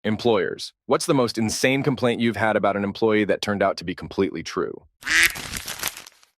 Employers. What's the most insane complaint you've had about an employee that turned out to be completely true?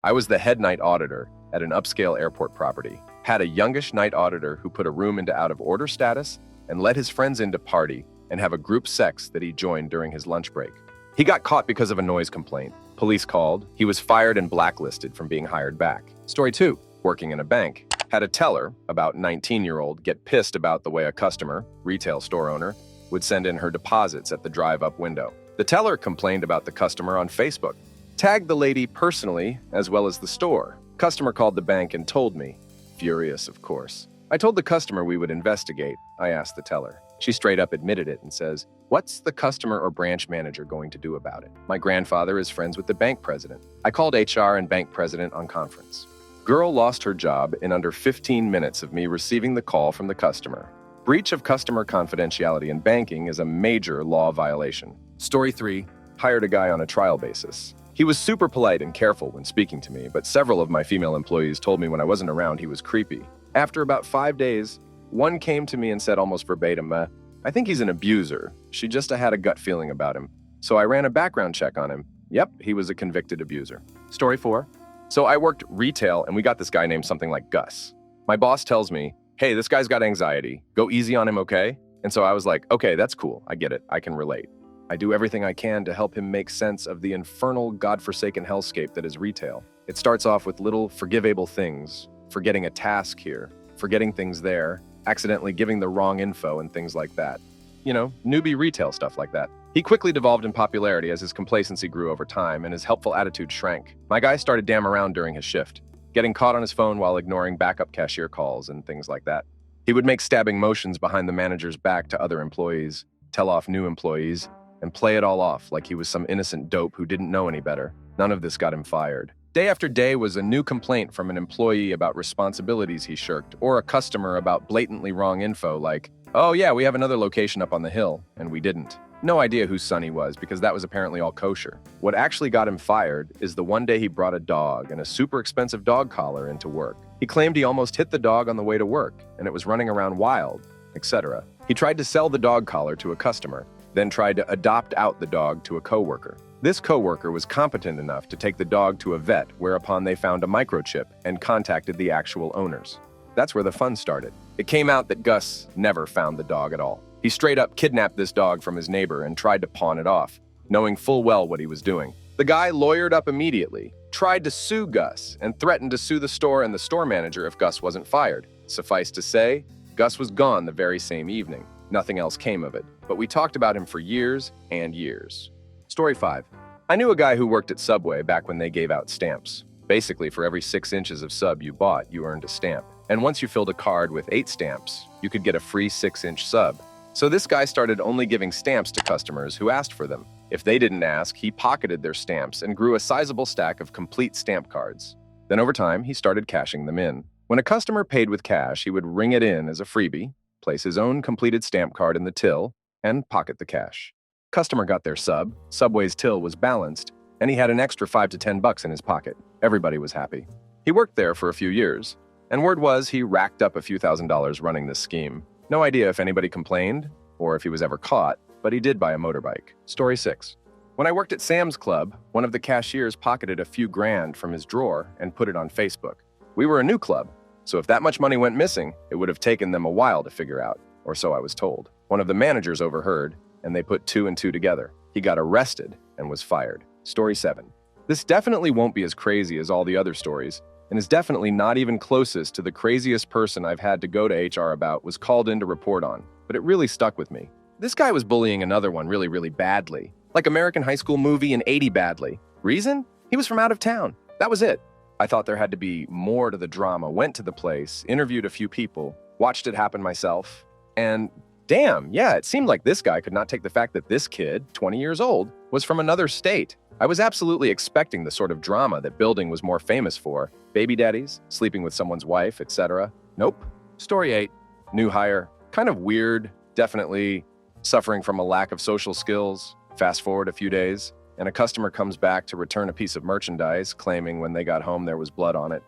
I was the head night auditor at an upscale airport property. Had a youngish night auditor who put a room into out-of-order status and let his friends in to party and have a group sex that he joined during his lunch break. He got caught because of a noise complaint. Police called. He was fired and blacklisted from being hired back. Story 2. Working in a bank. Had a teller, about 19-year-old, get pissed about the way a customer, retail store owner, would send in her deposits at the drive-up window. The teller complained about the customer on Facebook. Tagged the lady personally, as well as the store. Customer called the bank and told me. Furious, of course. I told the customer we would investigate. I asked the teller. She straight up admitted it and says, "What's the customer or branch manager going to do about it? My grandfather is friends with the bank president." I called HR and bank president on conference. Girl lost her job in under 15 minutes of me receiving the call from the customer. Breach of customer confidentiality in banking is a major law violation. Story 3. Hired a guy on a trial basis. He was super polite and careful when speaking to me, but several of my female employees told me when I wasn't around he was creepy. After about 5 days, one came to me and said almost verbatim, "I think he's an abuser. She just had a gut feeling about him." So I ran a background check on him. Yep, he was a convicted abuser. Story 4. So I worked retail and we got this guy named something like Gus. My boss tells me, "Hey, this guy's got anxiety. Go easy on him, okay?" And so I was like, "Okay, that's cool. I get it. I can relate." I do everything I can to help him make sense of the infernal, godforsaken hellscape that is retail. It starts off with little forgivable things, forgetting a task here, forgetting things there, accidentally giving the wrong info and things like that. You know, newbie retail stuff like that. He quickly devolved in popularity as his complacency grew over time and his helpful attitude shrank. My guy started damn around during his shift, getting caught on his phone while ignoring backup cashier calls and things like that. He would make stabbing motions behind the manager's back to other employees, tell off new employees, and play it all off like he was some innocent dope who didn't know any better. None of this got him fired. Day after day was a new complaint from an employee about responsibilities he shirked, or a customer about blatantly wrong info like, "Oh yeah, we have another location up on the hill," and we didn't. No idea whose son he was because that was apparently all kosher. What actually got him fired is the one day he brought a dog and a super expensive dog collar into work. He claimed he almost hit the dog on the way to work, and it was running around wild, etc. He tried to sell the dog collar to a customer, then tried to adopt out the dog to a coworker. This coworker was competent enough to take the dog to a vet, whereupon they found a microchip and contacted the actual owners. That's where the fun started. It came out that Gus never found the dog at all. He straight up kidnapped this dog from his neighbor and tried to pawn it off, knowing full well what he was doing. The guy lawyered up immediately, tried to sue Gus, and threatened to sue the store and the store manager if Gus wasn't fired. Suffice to say, Gus was gone the very same evening. Nothing else came of it, but we talked about him for years and years. Story 5. I knew a guy who worked at Subway back when they gave out stamps. Basically, for every 6 inches of sub you bought, you earned a stamp. And once you filled a card with 8 stamps, you could get a free 6-inch sub. So this guy started only giving stamps to customers who asked for them. If they didn't ask, he pocketed their stamps and grew a sizable stack of complete stamp cards. Then over time, he started cashing them in. When a customer paid with cash, he would ring it in as a freebie, place his own completed stamp card in the till, and pocket the cash. Customer got their sub, Subway's till was balanced, and he had an extra $5 to $10 in his pocket. Everybody was happy. He worked there for a few years, and word was he racked up a few $1,000s running this scheme. No idea if anybody complained or if he was ever caught, but he did buy a motorbike. Story 6. When I worked at Sam's Club, one of the cashiers pocketed a few grand from his drawer and put it on Facebook. We were a new club, so if that much money went missing, it would have taken them a while to figure out, or so I was told. One of the managers overheard, and they put 2 and 2 together. He got arrested and was fired. Story 7. This definitely won't be as crazy as all the other stories, and is definitely not even closest to the craziest person I've had to go to HR about was called in to report on, but it really stuck with me. This guy was bullying another one really, really badly. Like American High School Movie in 80 badly. Reason? He was from out of town. That was it. I thought there had to be more to the drama, went to the place, interviewed a few people, watched it happen myself, and damn, yeah, it seemed like this guy could not take the fact that this kid, 20 years old, was from another state. I was absolutely expecting the sort of drama that Building was more famous for. Baby daddies, sleeping with someone's wife, etc. Nope. Story 8. New hire. Kind of weird, definitely suffering from a lack of social skills. Fast forward a few days, and a customer comes back to return a piece of merchandise, claiming when they got home there was blood on it.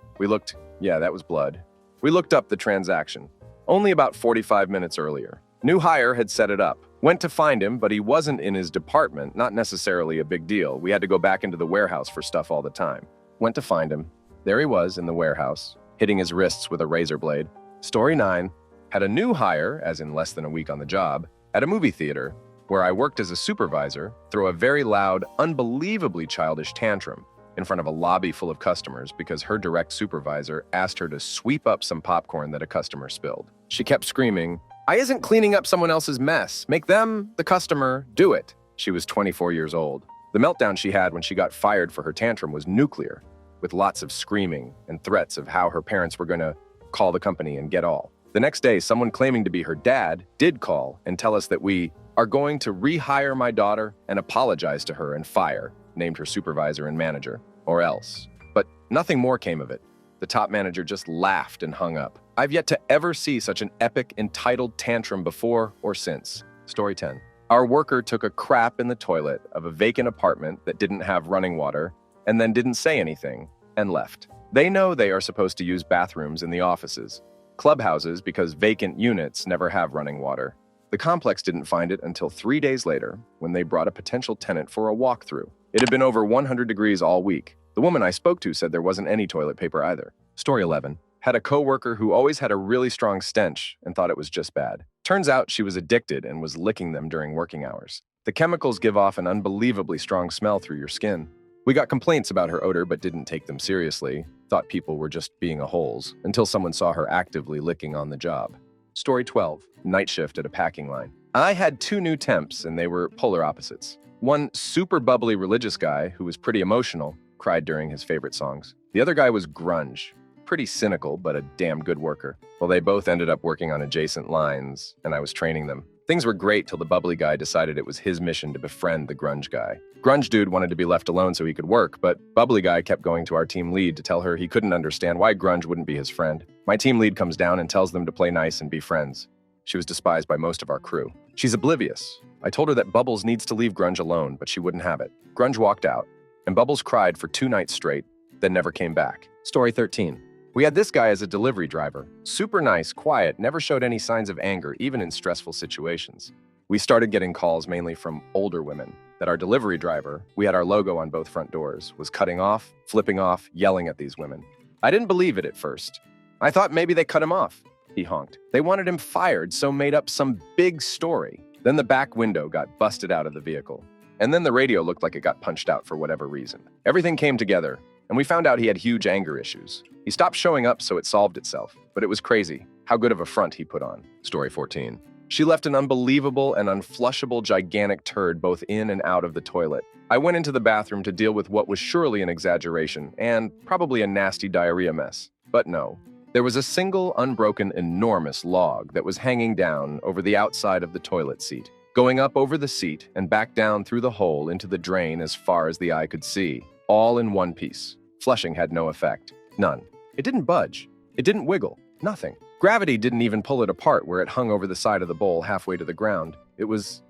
Yeah, that was blood. We looked up the transaction. Only about 45 minutes earlier. New hire had set it up. Went to find him, but he wasn't in his department, not necessarily a big deal. We had to go back into the warehouse for stuff all the time. Went to find him. There he was in the warehouse, hitting his wrists with a razor blade. Story 9, had a new hire, as in less than a week on the job, at a movie theater, where I worked as a supervisor, throw a very loud, unbelievably childish tantrum in front of a lobby full of customers because her direct supervisor asked her to sweep up some popcorn that a customer spilled. She kept screaming, "I isn't cleaning up someone else's mess. Make them, the customer, do it." She was 24 years old. The meltdown she had when she got fired for her tantrum was nuclear, with lots of screaming and threats of how her parents were going to call the company and get all. The next day, someone claiming to be her dad did call and tell us that we are going to rehire my daughter and apologize to her and fire, named her supervisor and manager, or else. But nothing more came of it. The top manager just laughed and hung up. I've yet to ever see such an epic, entitled tantrum before or since. Story 10. Our worker took a crap in the toilet of a vacant apartment that didn't have running water and then didn't say anything and left. They know they are supposed to use bathrooms in the offices, clubhouses because vacant units never have running water. The complex didn't find it until 3 days later when they brought a potential tenant for a walkthrough. It had been over 100 degrees all week. The woman I spoke to said there wasn't any toilet paper either. Story 11. Had a coworker who always had a really strong stench and thought it was just bad. Turns out she was addicted and was licking them during working hours. The chemicals give off an unbelievably strong smell through your skin. We got complaints about her odor but didn't take them seriously, thought people were just being a holes, until someone saw her actively licking on the job. Story 12. Night shift at a packing line. I had 2 new temps and they were polar opposites. One super bubbly religious guy who was pretty emotional, cried during his favorite songs. The other guy was grunge, pretty cynical but a damn good worker. Well, they both ended up working on adjacent lines and I was training them. Things were great till the bubbly guy decided it was his mission to befriend the grunge guy. Grunge dude wanted to be left alone so he could work, but bubbly guy kept going to our team lead to tell her he couldn't understand why grunge wouldn't be his friend. My team lead comes down and tells them to play nice and be friends. She was despised by most of our crew. She's oblivious. I told her that Bubbles needs to leave grunge alone, but she wouldn't have it. Grunge walked out, and Bubbles cried for 2 nights straight, then never came back. Story 13. We had this guy as a delivery driver. Super nice, quiet, never showed any signs of anger, even in stressful situations. We started getting calls mainly from older women that our delivery driver, we had our logo on both front doors, was cutting off, flipping off, yelling at these women. I didn't believe it at first. I thought maybe they cut him off. He honked. They wanted him fired, so made up some big story. Then the back window got busted out of the vehicle. And then the radio looked like it got punched out for whatever reason. Everything came together, and we found out he had huge anger issues. He stopped showing up, so it solved itself. But it was crazy how good of a front he put on. Story 14. She left an unbelievable and unflushable gigantic turd both in and out of the toilet. I went into the bathroom to deal with what was surely an exaggeration and probably a nasty diarrhea mess. But no. There was a single, unbroken, enormous log that was hanging down over the outside of the toilet seat, going up over the seat and back down through the hole into the drain as far as the eye could see, all in one piece. Flushing had no effect. None. It didn't budge. It didn't wiggle. Nothing. Gravity didn't even pull it apart where it hung over the side of the bowl halfway to the ground. It was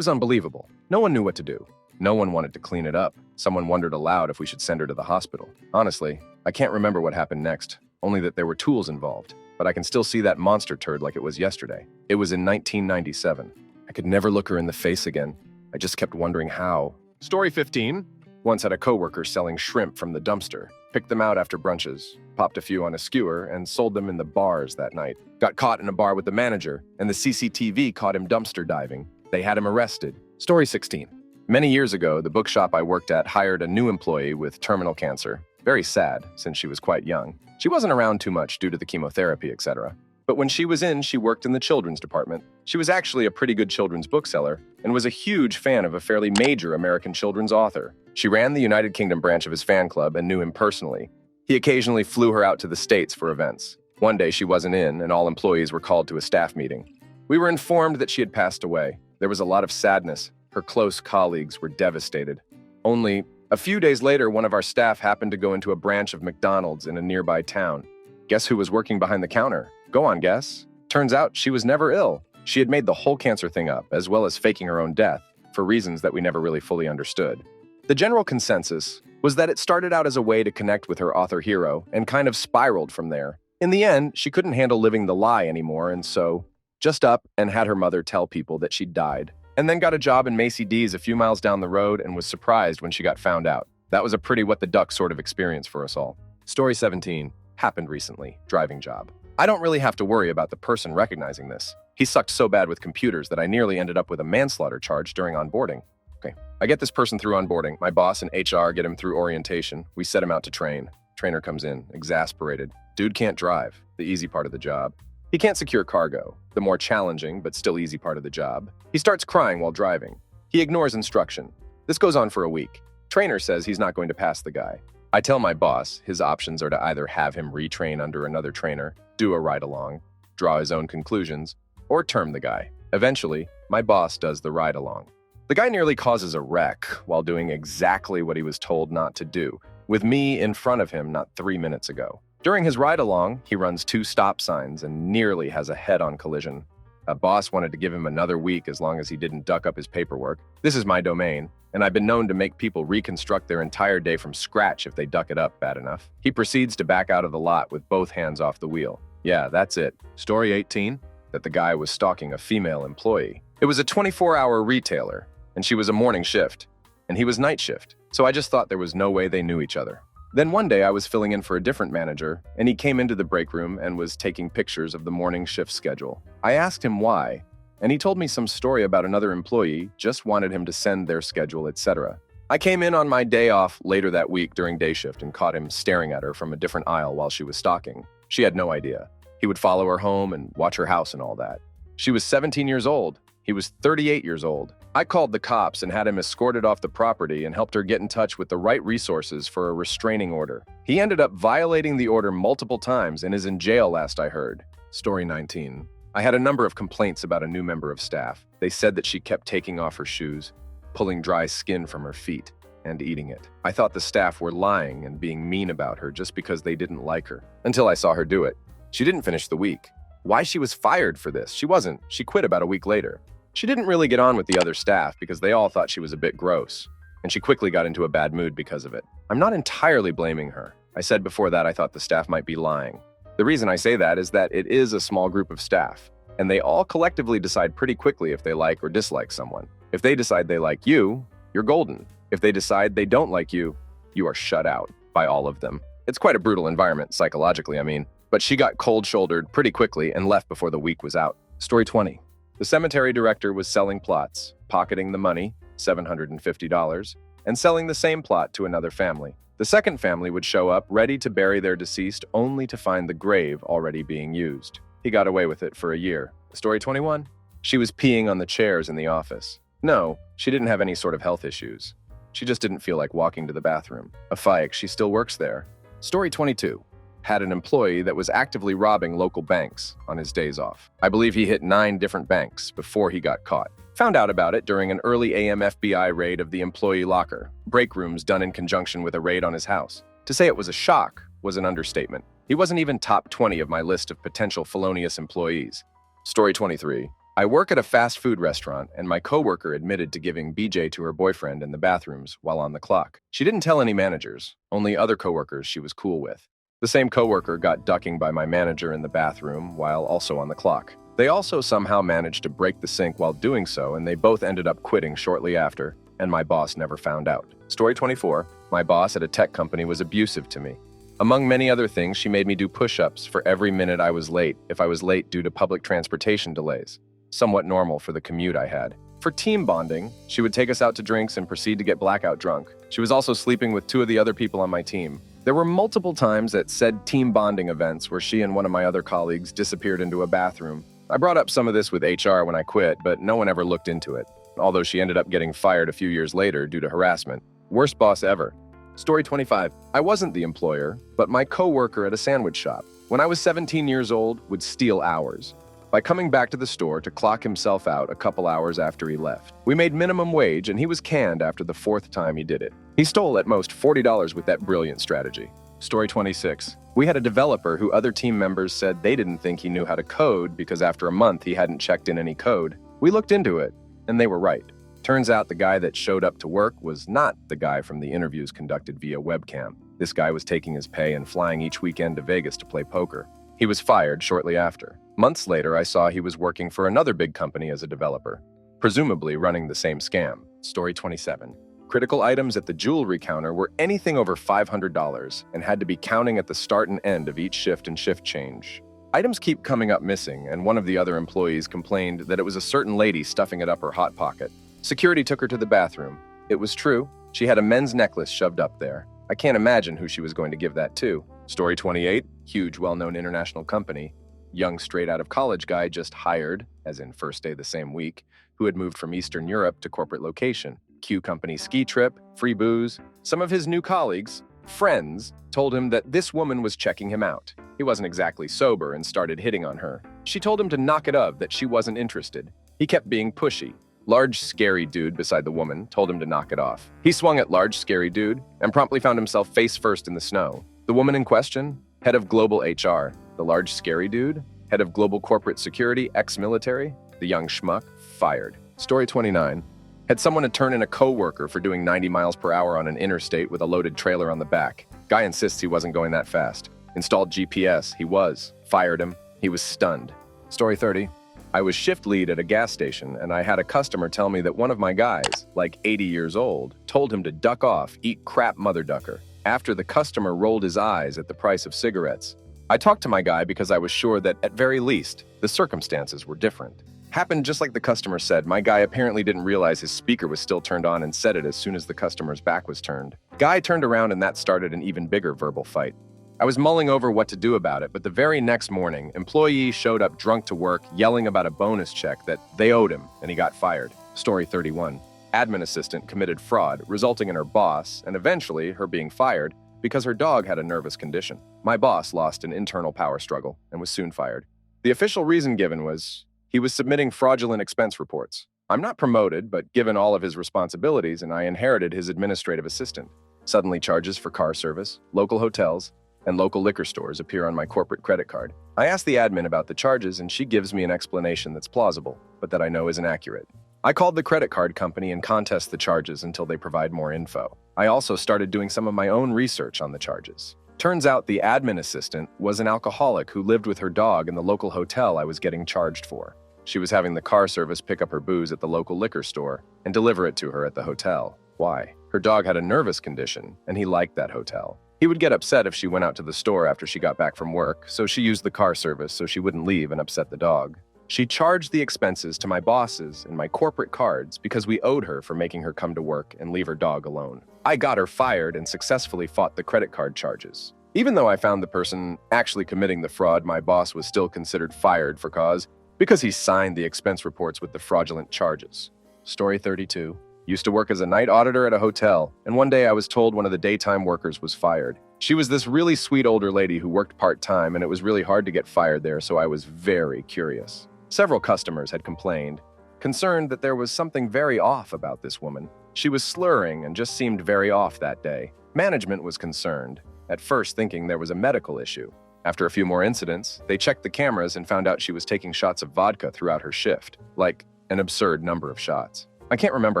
unbelievable. No one knew what to do. No one wanted to clean it up. Someone wondered aloud if we should send her to the hospital. Honestly, I can't remember what happened next, only that there were tools involved. But I can still see that monster turd like it was yesterday. It was in 1997. I could never look her in the face again. I just kept wondering how. Story 15. Once had a coworker selling shrimp from the dumpster. Picked them out after brunches, popped a few on a skewer, and sold them in the bars that night. Got caught in a bar with the manager, and the CCTV caught him dumpster diving. They had him arrested. Story 16. Many years ago, the bookshop I worked at hired a new employee with terminal cancer. Very sad, since she was quite young. She wasn't around too much due to the chemotherapy, etc. But when she was in, she worked in the children's department. She was actually a pretty good children's bookseller and was a huge fan of a fairly major American children's author. She ran the United Kingdom branch of his fan club and knew him personally. He occasionally flew her out to the States for events. One day she wasn't in, and all employees were called to a staff meeting. We were informed that she had passed away. There was a lot of sadness. Her close colleagues were devastated. Only a few days later, one of our staff happened to go into a branch of McDonald's in a nearby town. Guess who was working behind the counter? Go on, guess. Turns out she was never ill. She had made the whole cancer thing up, as well as faking her own death, for reasons that we never really fully understood. The general consensus was that it started out as a way to connect with her author hero and kind of spiraled from there. In the end, she couldn't handle living the lie anymore, and so just up and had her mother tell people that she died, and then got a job in Macy D's a few miles down the road and was surprised when she got found out. That was a pretty what the duck sort of experience for us all. Story 17. Happened recently. Driving job. I don't really have to worry about the person recognizing this. He sucked so bad with computers that I nearly ended up with a manslaughter charge during onboarding. Okay, I get this person through onboarding. My boss and HR get him through orientation. We set him out to train. Trainer comes in, exasperated. Dude can't drive, the easy part of the job. He can't secure cargo, the more challenging but still easy part of the job. He starts crying while driving. He ignores instruction. This goes on for a week. Trainer says he's not going to pass the guy. I tell my boss his options are to either have him retrain under another trainer, do a ride-along, draw his own conclusions, or term the guy. Eventually, my boss does the ride-along. The guy nearly causes a wreck while doing exactly what he was told not to do, with me in front of him not 3 minutes ago. During his ride-along, he runs 2 stop signs and nearly has a head-on collision. A boss wanted to give him another week as long as he didn't duck up his paperwork. This is my domain, and I've been known to make people reconstruct their entire day from scratch if they duck it up bad enough. He proceeds to back out of the lot with both hands off the wheel. Yeah, that's it. Story 18, that the guy was stalking a female employee. It was a 24-hour retailer, and she was a morning shift, and he was night shift, so I just thought there was no way they knew each other. Then one day I was filling in for a different manager, and he came into the break room and was taking pictures of the morning shift schedule. I asked him why, and he told me some story about another employee, just wanted him to send their schedule, etc. I came in on my day off later that week during day shift and caught him staring at her from a different aisle while she was stalking. She had no idea. He would follow her home and watch her house and all that. She was 17 years old. He was 38 years old. I called the cops and had him escorted off the property and helped her get in touch with the right resources for a restraining order. He ended up violating the order multiple times and is in jail last I heard. Story 19. I had a number of complaints about a new member of staff. They said that she kept taking off her shoes, pulling dry skin from her feet, and eating it. I thought the staff were lying and being mean about her just because they didn't like her, until I saw her do it. She didn't finish the week. Why she was fired for this? She wasn't. She quit about a week later. She didn't really get on with the other staff because they all thought she was a bit gross, and she quickly got into a bad mood because of it. I'm not entirely blaming her. I said before that I thought the staff might be lying. The reason I say that is that it is a small group of staff, and they all collectively decide pretty quickly if they like or dislike someone. If they decide they like you, you're golden. If they decide they don't like you, you are shut out by all of them. It's quite a brutal environment, psychologically, I mean. But she got cold-shouldered pretty quickly and left before the week was out. Story 20. The cemetery director was selling plots, pocketing the money, $750, and selling the same plot to another family. The second family would show up ready to bury their deceased only to find the grave already being used. He got away with it for a year. Story 21. She was peeing on the chairs in the office. No, she didn't have any sort of health issues. She just didn't feel like walking to the bathroom. A fike, she still works there. Story 22. Had an employee that was actively robbing local banks on his days off. I believe he hit 9 different banks before he got caught. Found out about it during an early AM FBI raid of the employee locker, break rooms done in conjunction with a raid on his house. To say it was a shock was an understatement. He wasn't even top 20 of my list of potential felonious employees. Story 23. I work at a fast food restaurant, and my coworker admitted to giving BJ to her boyfriend in the bathrooms while on the clock. She didn't tell any managers, only other coworkers she was cool with. The same coworker got ducking by my manager in the bathroom while also on the clock. They also somehow managed to break the sink while doing so, and they both ended up quitting shortly after, and my boss never found out. Story 24. My boss at a tech company was abusive to me. Among many other things, she made me do push-ups for every minute I was late if I was late due to public transportation delays. Somewhat normal for the commute I had. For team bonding, she would take us out to drinks and proceed to get blackout drunk. She was also sleeping with 2 of the other people on my team. There were multiple times at said team bonding events where she and one of my other colleagues disappeared into a bathroom. I brought up some of this with HR when I quit, but no one ever looked into it, although she ended up getting fired a few years later due to harassment. Worst boss ever. Story 25. I wasn't the employer, but my coworker at a sandwich shop. When I was 17 years old, would steal hours by coming back to the store to clock himself out a couple hours after he left. We made minimum wage, and he was canned after the 4th time he did it. He stole at most $40 with that brilliant strategy. Story 26. We had a developer who other team members said they didn't think he knew how to code because after a month he hadn't checked in any code. We looked into it, and they were right. Turns out the guy that showed up to work was not the guy from the interviews conducted via webcam. This guy was taking his pay and flying each weekend to Vegas to play poker. He was fired shortly after. Months later, I saw he was working for another big company as a developer, presumably running the same scam. Story 27. Critical items at the jewelry counter were anything over $500 and had to be counting at the start and end of each shift and shift change. Items keep coming up missing, and one of the other employees complained that it was a certain lady stuffing it up her hot pocket. Security took her to the bathroom. It was true. She had a men's necklace shoved up there. I can't imagine who she was going to give that to. Story 28. Huge, well-known international company. Young straight-out-of-college guy just hired, as in first day the same week, who had moved from Eastern Europe to corporate location. Q company ski trip, free booze. Some of his new colleagues, friends, told him that this woman was checking him out. He wasn't exactly sober and started hitting on her. She told him to knock it off, that she wasn't interested. He kept being pushy. Large, scary dude beside the woman told him to knock it off. He swung at large, scary dude and promptly found himself face first in the snow. The woman in question, head of global HR. The large, scary dude, head of global corporate security, ex-military. The young schmuck, fired. Story 29. Had someone to turn in a coworker for doing 90 miles per hour on an interstate with a loaded trailer on the back. Guy insists he wasn't going that fast. Installed GPS, he was. Fired him. He was stunned. Story 30. I was shift lead at a gas station, and I had a customer tell me that one of my guys, like 80 years old, told him to duck off, eat crap mother ducker, after the customer rolled his eyes at the price of cigarettes. I talked to my guy because I was sure that, at very least, the circumstances were different. Happened just like the customer said. My guy apparently didn't realize his speaker was still turned on and said it as soon as the customer's back was turned. Guy turned around and that started an even bigger verbal fight. I was mulling over what to do about it, but the very next morning, employee showed up drunk to work, yelling about a bonus check that they owed him, and he got fired. Story 31. Admin assistant committed fraud, resulting in her boss, and eventually her being fired, because her dog had a nervous condition. My boss lost an internal power struggle and was soon fired. The official reason given was he was submitting fraudulent expense reports. I'm not promoted, but given all of his responsibilities, and I inherited his administrative assistant. Suddenly charges for car service, local hotels, and local liquor stores appear on my corporate credit card. I ask the admin about the charges, and she gives me an explanation that's plausible, but that I know isn't accurate. I called the credit card company and contest the charges until they provide more info. I also started doing some of my own research on the charges. Turns out the admin assistant was an alcoholic who lived with her dog in the local hotel I was getting charged for. She was having the car service pick up her booze at the local liquor store and deliver it to her at the hotel. Why? Her dog had a nervous condition, and he liked that hotel. He would get upset if she went out to the store after she got back from work, so she used the car service so she wouldn't leave and upset the dog. She charged the expenses to my bosses and my corporate cards because we owed her for making her come to work and leave her dog alone. I got her fired and successfully fought the credit card charges. Even though I found the person actually committing the fraud, my boss was still considered fired for cause because he signed the expense reports with the fraudulent charges. Story 32. Used to work as a night auditor at a hotel, and one day I was told one of the daytime workers was fired. She was this really sweet older lady who worked part-time, and it was really hard to get fired there, so I was very curious. Several customers had complained, concerned that there was something very off about this woman. She was slurring and just seemed very off that day. Management was concerned, at first thinking there was a medical issue. After a few more incidents, they checked the cameras and found out she was taking shots of vodka throughout her shift, like an absurd number of shots. I can't remember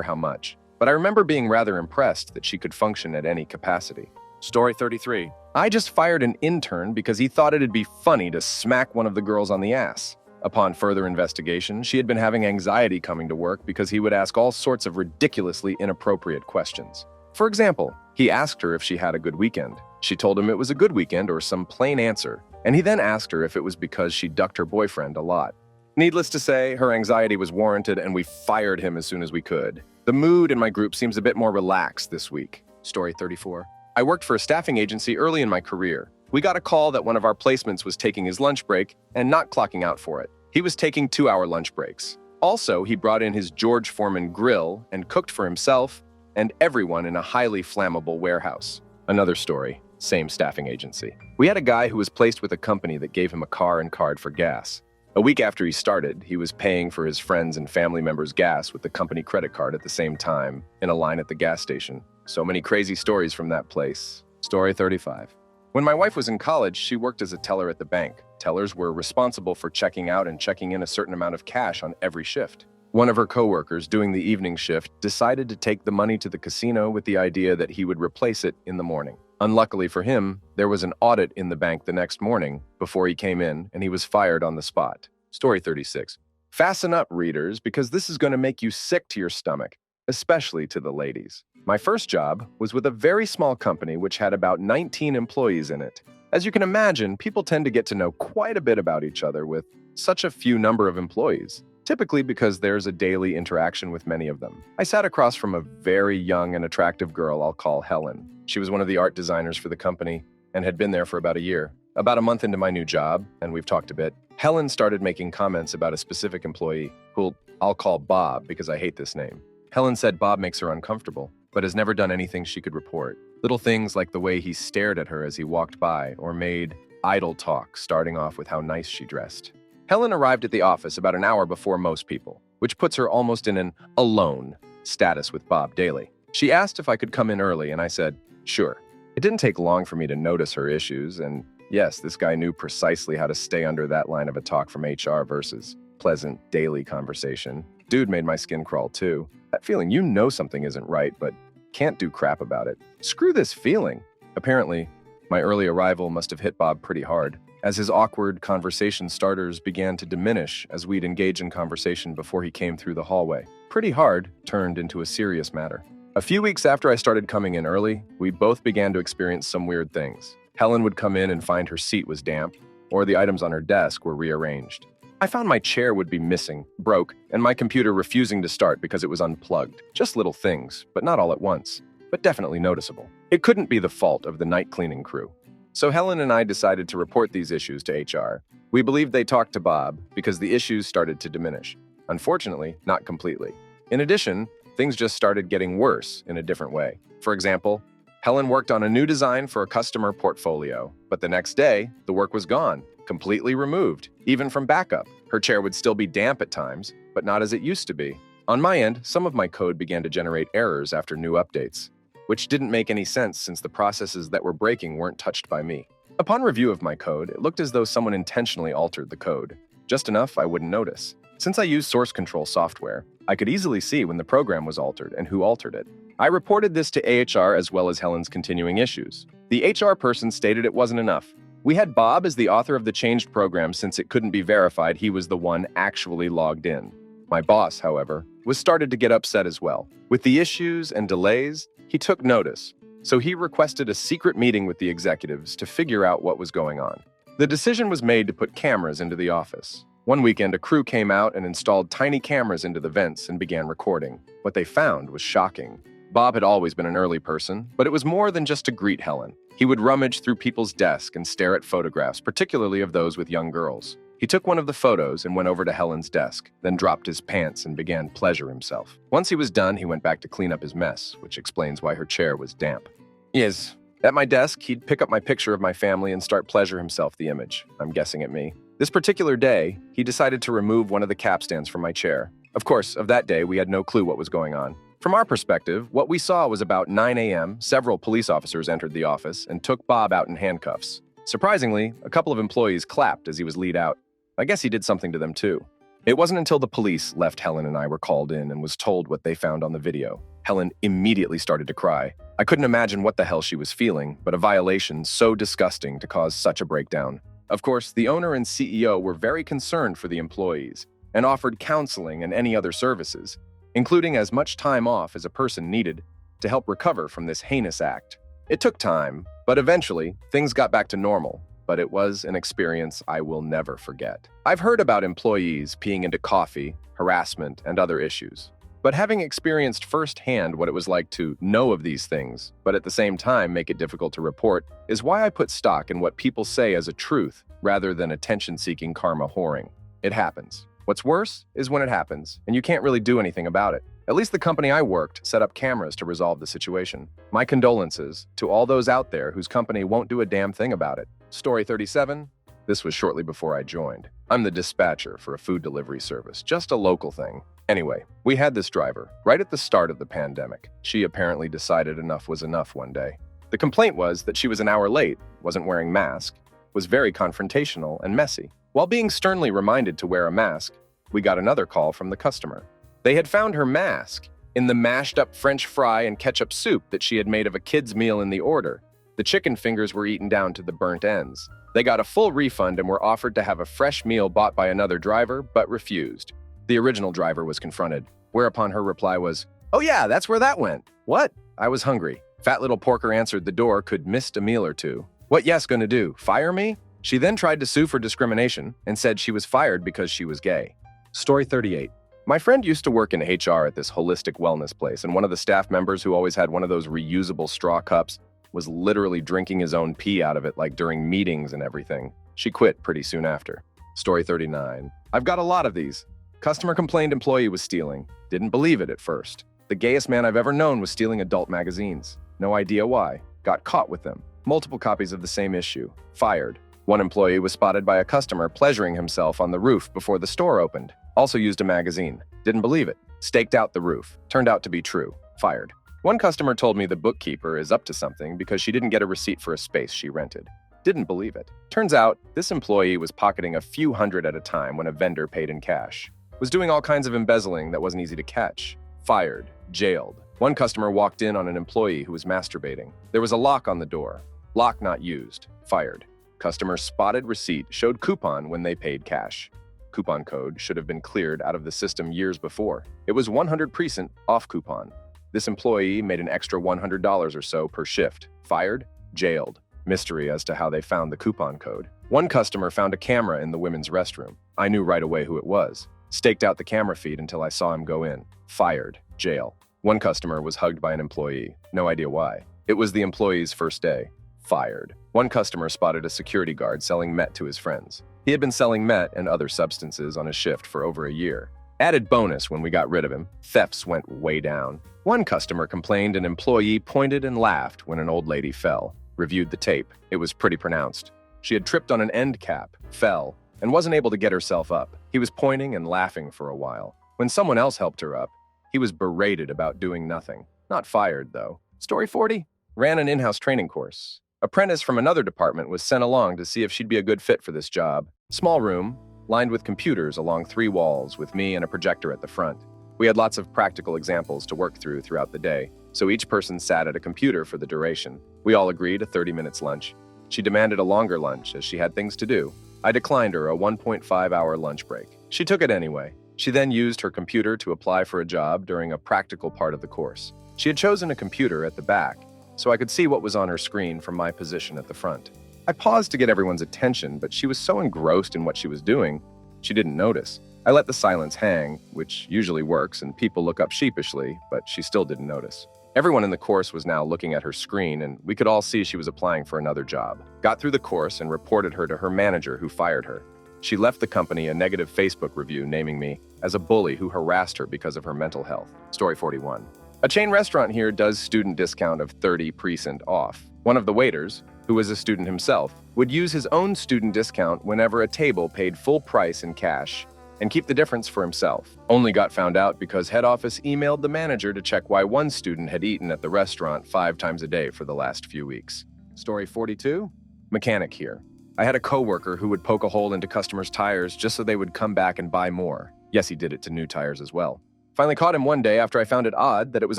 how much, but I remember being rather impressed that she could function at any capacity. Story 33. I just fired an intern because he thought it'd be funny to smack one of the girls on the ass. Upon further investigation, she had been having anxiety coming to work because he would ask all sorts of ridiculously inappropriate questions. For example, he asked her if she had a good weekend. She told him it was a good weekend or some plain answer, and he then asked her if it was because she ducked her boyfriend a lot. Needless to say, her anxiety was warranted and we fired him as soon as we could. The mood in my group seems a bit more relaxed this week. Story 34. I worked for a staffing agency early in my career. We got a call that one of our placements was taking his lunch break and not clocking out for it. He was taking 2-hour lunch breaks. Also, he brought in his George Foreman grill and cooked for himself and everyone in a highly flammable warehouse. Another story, same staffing agency. We had a guy who was placed with a company that gave him a car and card for gas. A week after he started, he was paying for his friends' and family members' gas with the company credit card at the same time, in a line at the gas station. So many crazy stories from that place. Story 35. When my wife was in college, she worked as a teller at the bank. Tellers were responsible for checking out and checking in a certain amount of cash on every shift. One of her coworkers doing the evening shift decided to take the money to the casino with the idea that he would replace it in the morning. Unluckily for him, there was an audit in the bank the next morning before he came in, and he was fired on the spot. Story 36. Fasten up, readers, because this is going to make you sick to your stomach, especially to the ladies. My first job was with a very small company which had about 19 employees in it. As you can imagine, people tend to get to know quite a bit about each other with such a few number of employees, typically because there's a daily interaction with many of them. I sat across from a very young and attractive girl I'll call Helen. She was one of the art designers for the company and had been there for about a year. About a month into my new job, and we've talked a bit, Helen started making comments about a specific employee, who I'll call Bob because I hate this name. Helen said Bob makes her uncomfortable, but has never done anything she could report. Little things like the way he stared at her as he walked by or made idle talk, starting off with how nice she dressed. Helen arrived at the office about an hour before most people, which puts her almost in an alone status with Bob daily. She asked if I could come in early, and I said, sure. It didn't take long for me to notice her issues, and yes, this guy knew precisely how to stay under that line of a talk from HR versus pleasant daily conversation. Dude made my skin crawl too. That feeling you know something isn't right, but can't do crap about it. Screw this feeling. Apparently, my early arrival must have hit Bob pretty hard, as his awkward conversation starters began to diminish as we'd engage in conversation before he came through the hallway. Pretty hard turned into a serious matter. A few weeks after I started coming in early, we both began to experience some weird things. Helen would come in and find her seat was damp, or the items on her desk were rearranged. I found my chair would be missing, broke, and my computer refusing to start because it was unplugged. Just little things, but not all at once, but definitely noticeable. It couldn't be the fault of the night cleaning crew. So Helen and I decided to report these issues to HR. We believed they talked to Bob because the issues started to diminish. Unfortunately, not completely. In addition, things just started getting worse in a different way. For example, Helen worked on a new design for a customer portfolio, but the next day, the work was gone, completely removed, even from backup. Her chair would still be damp at times, but not as it used to be. On my end, some of my code began to generate errors after new updates, which didn't make any sense since the processes that were breaking weren't touched by me. Upon review of my code, it looked as though someone intentionally altered the code, just enough I wouldn't notice. Since I use source control software, I could easily see when the program was altered and who altered it. I reported this to AHR as well as Helen's continuing issues. The HR person stated it wasn't enough. We had Bob as the author of the changed program since it couldn't be verified he was the one actually logged in. My boss, however, was started to get upset as well. With the issues and delays, he took notice, so he requested a secret meeting with the executives to figure out what was going on. The decision was made to put cameras into the office. One weekend, a crew came out and installed tiny cameras into the vents and began recording. What they found was shocking. Bob had always been an early person, but it was more than just to greet Helen. He would rummage through people's desks and stare at photographs, particularly of those with young girls. He took one of the photos and went over to Helen's desk, then dropped his pants and began pleasure himself. Once he was done, he went back to clean up his mess, which explains why her chair was damp. Yes, at my desk, he'd pick up my picture of my family and start pleasure himself the image, I'm guessing at me. This particular day, he decided to remove one of the capstans from my chair. Of course, of that day, we had no clue what was going on. From our perspective, what we saw was about 9 a.m., several police officers entered the office and took Bob out in handcuffs. Surprisingly, a couple of employees clapped as he was lead out. I guess he did something to them too. It wasn't until the police left Helen and I were called in and was told what they found on the video. Helen immediately started to cry. I couldn't imagine what the hell she was feeling, but a violation so disgusting to cause such a breakdown. Of course, the owner and CEO were very concerned for the employees and offered counseling and any other services, including as much time off as a person needed to help recover from this heinous act. It took time, but eventually, things got back to normal, but it was an experience I will never forget. I've heard about employees peeing into coffee, harassment, and other issues, but having experienced firsthand what it was like to know of these things, but at the same time make it difficult to report, is why I put stock in what people say as a truth rather than attention-seeking karma whoring. It happens. What's worse is when it happens, and you can't really do anything about it. At least the company I worked set up cameras to resolve the situation. My condolences to all those out there whose company won't do a damn thing about it. Story 37. This was shortly before I joined. I'm the dispatcher for a food delivery service, just a local thing. Anyway, we had this driver right at the start of the pandemic. She apparently decided enough was enough one day. The complaint was that she was an hour late, wasn't wearing mask, was very confrontational and messy. While being sternly reminded to wear a mask, we got another call from the customer. They had found her mask in the mashed up French fry and ketchup soup that she had made of a kid's meal in the order. The chicken fingers were eaten down to the burnt ends. They got a full refund and were offered to have a fresh meal bought by another driver, but refused. The original driver was confronted, whereupon her reply was, "Oh yeah, that's where that went." What? I was hungry. Fat little porker answered the door, could missed a meal or two. What yes gonna do, fire me? She then tried to sue for discrimination and said she was fired because she was gay. Story 38. My friend used to work in HR at this holistic wellness place, and one of the staff members who always had one of those reusable straw cups was literally drinking his own pee out of it like during meetings and everything. She quit pretty soon after. Story 39. I've got a lot of these. Customer complained employee was stealing. Didn't believe it at first. The gayest man I've ever known was stealing adult magazines. No idea why. Got caught with them. Multiple copies of the same issue. Fired. One employee was spotted by a customer pleasuring himself on the roof before the store opened. Also used a magazine. Didn't believe it. Staked out the roof. Turned out to be true. Fired. One customer told me the bookkeeper is up to something because she didn't get a receipt for a space she rented. Didn't believe it. Turns out, this employee was pocketing a few hundred at a time when a vendor paid in cash. Was doing all kinds of embezzling that wasn't easy to catch. Fired. Jailed. One customer walked in on an employee who was masturbating. There was a lock on the door. Lock not used. Fired. Customer spotted receipt, showed coupon when they paid cash. Coupon code should have been cleared out of the system years before. It was 100% off coupon. This employee made an extra $100 or so per shift. Fired. Jailed. Mystery as to how they found the coupon code. One customer found a camera in the women's restroom. I knew right away who it was. Staked out the camera feed until I saw him go in. Fired. Jail. One customer was hugged by an employee. No idea why. It was the employee's first day. Fired. One customer spotted a security guard selling meth to his friends. He had been selling meth and other substances on his shift for over a year. Added bonus when we got rid of him, thefts went way down. One customer complained an employee pointed and laughed when an old lady fell. Reviewed the tape. It was pretty pronounced. She had tripped on an end cap, fell, and wasn't able to get herself up. He was pointing and laughing for a while. When someone else helped her up, he was berated about doing nothing. Not fired, though. Story 40. Ran an in-house training course. Apprentice from another department was sent along to see if she'd be a good fit for this job. Small room, lined with computers along 3 walls with me and a projector at the front. We had lots of practical examples to work through throughout the day, so each person sat at a computer for the duration. We all agreed a 30 minutes lunch. She demanded a longer lunch as she had things to do. I declined her a 1.5-hour lunch break. She took it anyway. She then used her computer to apply for a job during a practical part of the course. She had chosen a computer at the back, so I could see what was on her screen from my position at the front. I paused to get everyone's attention, but she was so engrossed in what she was doing, she didn't notice. I let the silence hang, which usually works, and people look up sheepishly, but she still didn't notice. Everyone in the course was now looking at her screen, and we could all see she was applying for another job. Got through the course and reported her to her manager, who fired her. She left the company a negative Facebook review naming me as a bully who harassed her because of her mental health. Story 41. A chain restaurant here does student discount of 30% off. One of the waiters, who was a student himself, would use his own student discount whenever a table paid full price in cash and keep the difference for himself. Only got found out because head office emailed the manager to check why one student had eaten at the restaurant 5 times a day for the last few weeks. Story 42. Mechanic here. I had a coworker who would poke a hole into customers' tires just so they would come back and buy more. Yes, he did it to new tires as well. Finally caught him one day after I found it odd that it was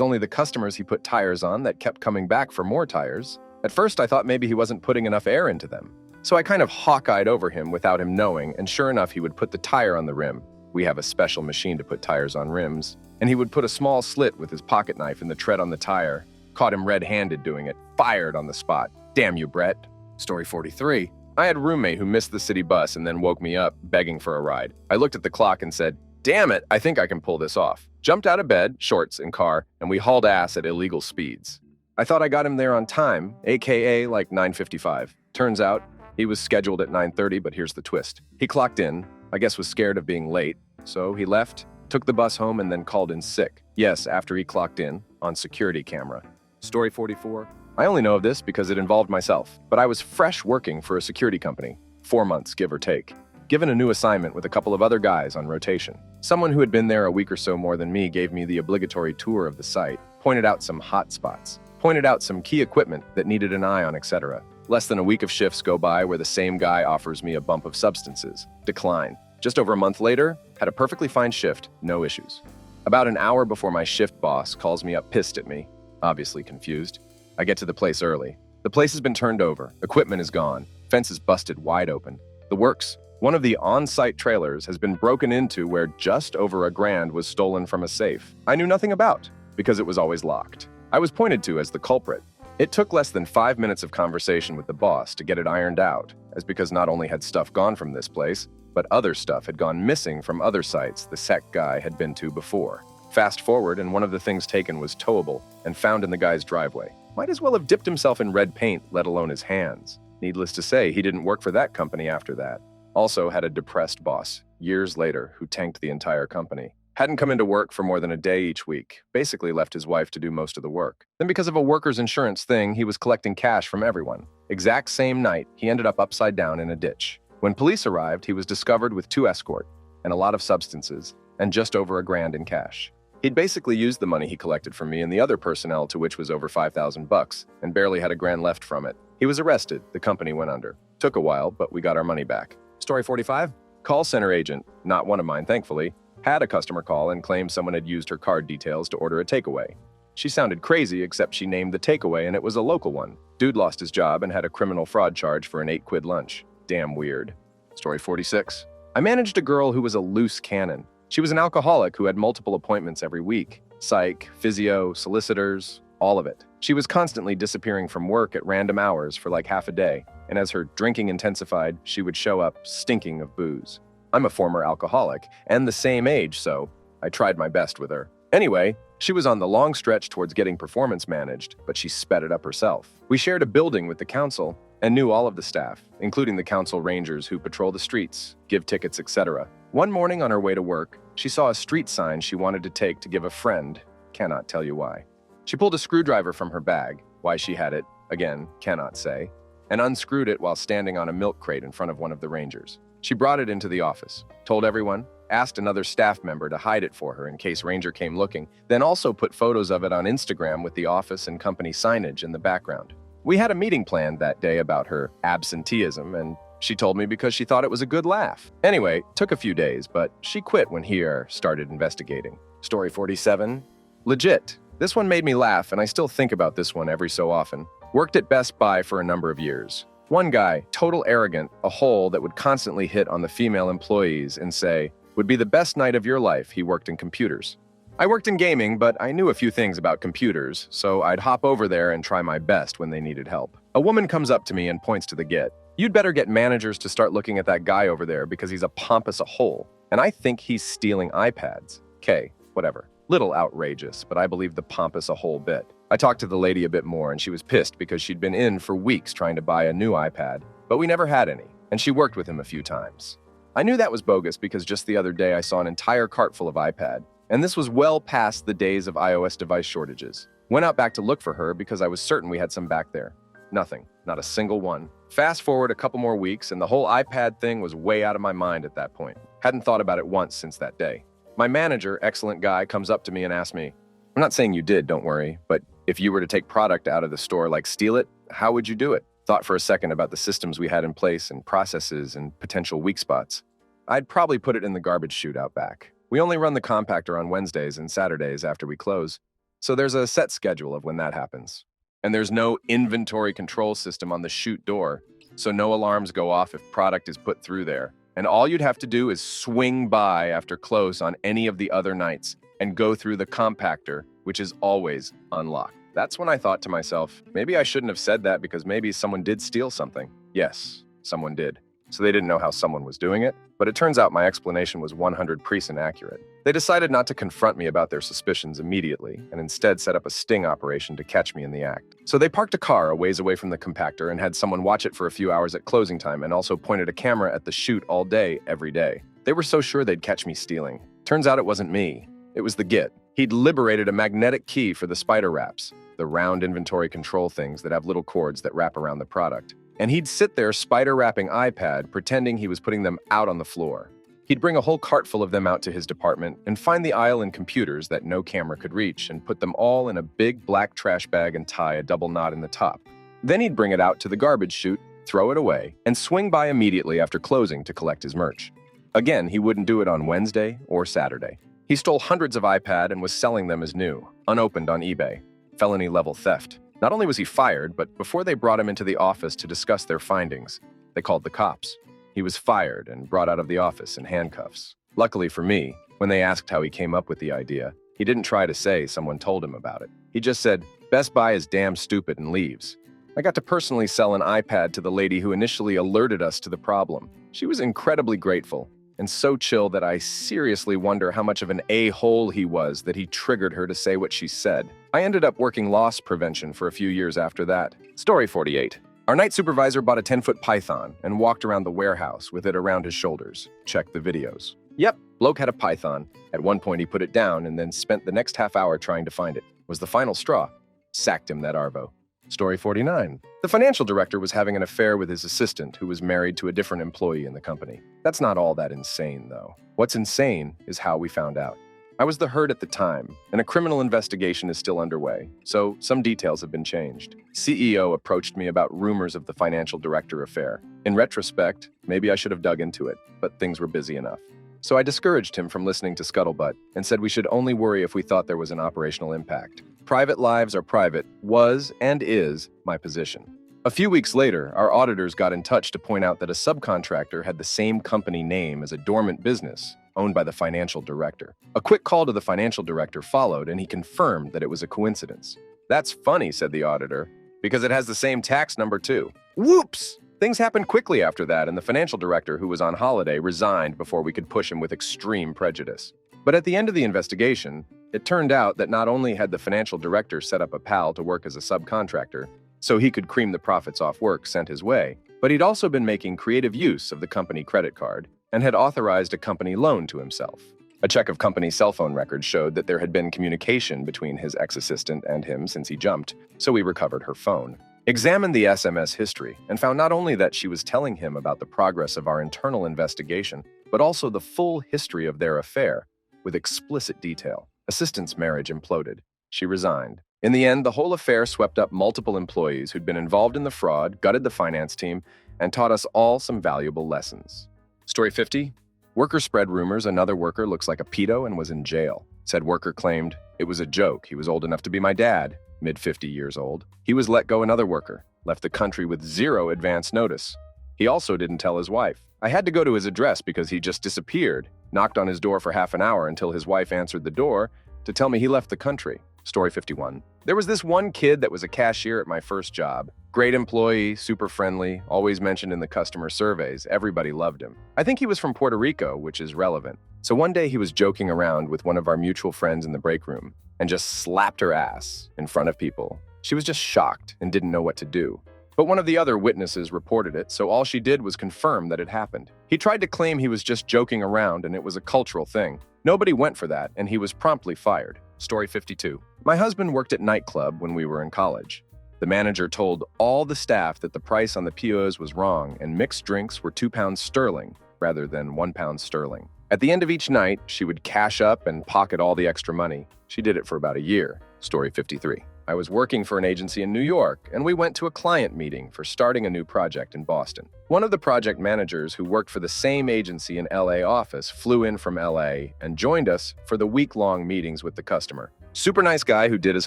only the customers he put tires on that kept coming back for more tires. At first, I thought maybe he wasn't putting enough air into them. So I kind of hawk-eyed over him without him knowing, and sure enough, he would put the tire on the rim. We have a special machine to put tires on rims. And he would put a small slit with his pocket knife in the tread on the tire. Caught him red-handed doing it. Fired on the spot. Damn you, Brett. Story 43. I had a roommate who missed the city bus and then woke me up, begging for a ride. I looked at the clock and said, "Damn it, I think I can pull this off." Jumped out of bed, shorts and car, and we hauled ass at illegal speeds. I thought I got him there on time, aka like 9:55. Turns out, he was scheduled at 9:30, but here's the twist. He clocked in, I guess was scared of being late, so he left, took the bus home, and then called in sick. Yes, after he clocked in, on security camera. Story 44. I only know of this because it involved myself, but I was fresh working for a security company, 4 months, give or take. Given a new assignment with a couple of other guys on rotation. Someone who had been there a week or so more than me gave me the obligatory tour of the site, pointed out some hot spots, pointed out some key equipment that needed an eye on, etc. Less than a week of shifts go by where the same guy offers me a bump of substances. Decline. Just over a month later, had a perfectly fine shift, no issues. About an hour before my shift boss calls me up pissed at me, obviously confused. I get to the place early. The place has been turned over, equipment is gone, fences busted wide open. The works. One of the on-site trailers has been broken into where just over $1,000 was stolen from a safe I knew nothing about because it was always locked. I was pointed to as the culprit. It took less than 5 minutes of conversation with the boss to get it ironed out, as because not only had stuff gone from this place, but other stuff had gone missing from other sites the sec guy had been to before. Fast forward, and one of the things taken was towable and found in the guy's driveway. Might as well have dipped himself in red paint, let alone his hands. Needless to say, he didn't work for that company after that. Also had a depressed boss, years later, who tanked the entire company. Hadn't come into work for more than a day each week, basically left his wife to do most of the work. Then because of a workers' insurance thing, he was collecting cash from everyone. Exact same night, he ended up upside down in a ditch. When police arrived, he was discovered with 2 escort and a lot of substances, and just over $1,000 in cash. He'd basically used the money he collected from me and the other personnel, to which was over $5,000, and barely had $1,000 left from it. He was arrested, the company went under. Took a while, but we got our money back. Story 45. Call center agent, not one of mine thankfully, had a customer call and claimed someone had used her card details to order a takeaway. She sounded crazy, except she named the takeaway and it was a local one. Dude lost his job and had a criminal fraud charge for an £8 lunch. Damn weird. Story 46. I managed a girl who was a loose cannon. She was an alcoholic who had multiple appointments every week. Psych, physio, solicitors, all of it. She was constantly disappearing from work at random hours for like half a day, and as her drinking intensified, she would show up stinking of booze. I'm a former alcoholic, and the same age, so I tried my best with her. Anyway, she was on the long stretch towards getting performance managed, but she sped it up herself. We shared a building with the council and knew all of the staff, including the council rangers who patrol the streets, give tickets, etc. One morning on her way to work, she saw a street sign she wanted to take to give a friend. Cannot tell you why. She pulled a screwdriver from her bag, why she had it, again, cannot say, and unscrewed it while standing on a milk crate in front of one of the rangers. She brought it into the office, told everyone, asked another staff member to hide it for her in case Ranger came looking, then also put photos of it on Instagram with the office and company signage in the background. We had a meeting planned that day about her absenteeism, and she told me because she thought it was a good laugh. Anyway, took a few days, but she quit when he started investigating. Story 47. Legit. This one made me laugh, and I still think about this one every so often. Worked at Best Buy for a number of years. One guy, total arrogant, a hole that would constantly hit on the female employees and say, would be the best night of your life. He worked in computers. I worked in gaming, but I knew a few things about computers, so I'd hop over there and try my best when they needed help. A woman comes up to me and points to the git. You'd better get managers to start looking at that guy over there because he's a pompous a hole, and I think he's stealing iPads. Okay, whatever. Little outrageous, but I believe the pompous a whole bit. I talked to the lady a bit more, and she was pissed because she'd been in for weeks trying to buy a new iPad, but we never had any, and she worked with him a few times. I knew that was bogus because just the other day I saw an entire cart full of iPad, and this was well past the days of iOS device shortages. Went out back to look for her because I was certain we had some back there. Nothing, not a single one. Fast forward a couple more weeks, and the whole iPad thing was way out of my mind at that point. Hadn't thought about it once since that day. My manager, excellent guy, comes up to me and asks me, I'm not saying you did, don't worry, but if you were to take product out of the store, like steal it, how would you do it? Thought for a second about the systems we had in place and processes and potential weak spots. I'd probably put it in the garbage chute out back. We only run the compactor on Wednesdays and Saturdays after we close, so there's a set schedule of when that happens. And there's no inventory control system on the chute door, so no alarms go off if product is put through there. And all you'd have to do is swing by after close on any of the other nights and go through the compactor, which is always unlocked. That's when I thought to myself, maybe I shouldn't have said that because maybe someone did steal something. Yes, someone did. So they didn't know how someone was doing it, but it turns out my explanation was 100% accurate. They decided not to confront me about their suspicions immediately and instead set up a sting operation to catch me in the act. So they parked a car a ways away from the compactor and had someone watch it for a few hours at closing time and also pointed a camera at the chute all day, every day. They were so sure they'd catch me stealing. Turns out it wasn't me. It was the git. He'd liberated a magnetic key for the spider wraps, the round inventory control things that have little cords that wrap around the product. And he'd sit there spider wrapping iPad, pretending he was putting them out on the floor. He'd bring a whole cart full of them out to his department and find the aisle in computers that no camera could reach and put them all in a big black trash bag and tie a double knot in the top. Then he'd bring it out to the garbage chute, throw it away, and swing by immediately after closing to collect his merch. Again, he wouldn't do it on Wednesday or Saturday. He stole hundreds of iPad and was selling them as new, unopened on eBay. Felony-level theft. Not only was he fired, but before they brought him into the office to discuss their findings, they called the cops. He was fired and brought out of the office in handcuffs. Luckily for me, when they asked how he came up with the idea, he didn't try to say someone told him about it. He just said, "Best Buy is damn stupid," and leaves. I got to personally sell an iPad to the lady who initially alerted us to the problem. She was incredibly grateful and so chill that I seriously wonder how much of an a-hole he was that he triggered her to say what she said. I ended up working loss prevention for a few years after that. Story 48. Our night supervisor bought a 10-foot python and walked around the warehouse with it around his shoulders. Check the videos. Yep, bloke had a python. At one point he put it down and then spent the next half hour trying to find it. Was the final straw. Sacked him, that Arvo. Story 49. The financial director was having an affair with his assistant who was married to a different employee in the company. That's not all that insane, though. What's insane is how we found out. I was the herd at the time, and a criminal investigation is still underway, so some details have been changed. CEO approached me about rumors of the financial director affair. In retrospect, maybe I should have dug into it, but things were busy enough. So I discouraged him from listening to Scuttlebutt and said we should only worry if we thought there was an operational impact. Private lives are private was and is my position. A few weeks later, our auditors got in touch to point out that a subcontractor had the same company name as a dormant business owned by the financial director. A quick call to the financial director followed, and he confirmed that it was a coincidence. "That's funny," said the auditor, "because it has the same tax number too." Whoops! Things happened quickly after that, and the financial director, who was on holiday, resigned before we could push him with extreme prejudice. But at the end of the investigation, it turned out that not only had the financial director set up a pal to work as a subcontractor, so he could cream the profits off work sent his way, but he'd also been making creative use of the company credit card and had authorized a company loan to himself. A check of company cell phone records showed that there had been communication between his ex-assistant and him since he jumped, so we recovered her phone. Examined the SMS history and found not only that she was telling him about the progress of our internal investigation, but also the full history of their affair, with explicit detail. Assistant's marriage imploded. She resigned. In the end, the whole affair swept up multiple employees who'd been involved in the fraud, gutted the finance team, and taught us all some valuable lessons. Story 50. Worker spread rumors another worker looks like a pedo and was in jail. Said worker claimed, "It was a joke. He was old enough to be my dad." Mid-50 years old. He was let go another worker, left the country with 0 advance notice. He also didn't tell his wife. I had to go to his address because he just disappeared, knocked on his door for half an hour until his wife answered the door to tell me he left the country. Story 51. There was this one kid that was a cashier at my first job. Great employee, super friendly, always mentioned in the customer surveys. Everybody loved him. I think he was from Puerto Rico, which is relevant. So one day he was joking around with one of our mutual friends in the break room and just slapped her ass in front of people. She was just shocked and didn't know what to do. But one of the other witnesses reported it, so all she did was confirm that it happened. He tried to claim he was just joking around and it was a cultural thing. Nobody went for that, and he was promptly fired. Story 52. My husband worked at nightclub when we were in college. The manager told all the staff that the price on the POs was wrong and mixed drinks were £2 sterling rather than £1 sterling. At the end of each night, she would cash up and pocket all the extra money. She did it for about a year. Story 53. I was working for an agency in New York, and we went to a client meeting for starting a new project in Boston. One of the project managers who worked for the same agency in LA office flew in from LA and joined us for the week-long meetings with the customer. Super nice guy who did his